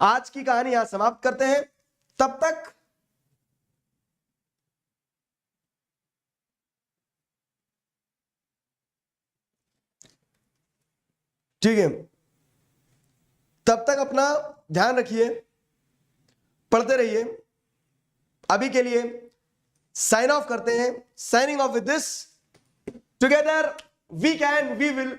आज की कहानी यहां समाप्त करते हैं, तब तक ठीक है, तब तक अपना ध्यान रखिए, पढ़ते रहिए। अभी के लिए साइन ऑफ करते हैं। Signing off with this, together we can we will.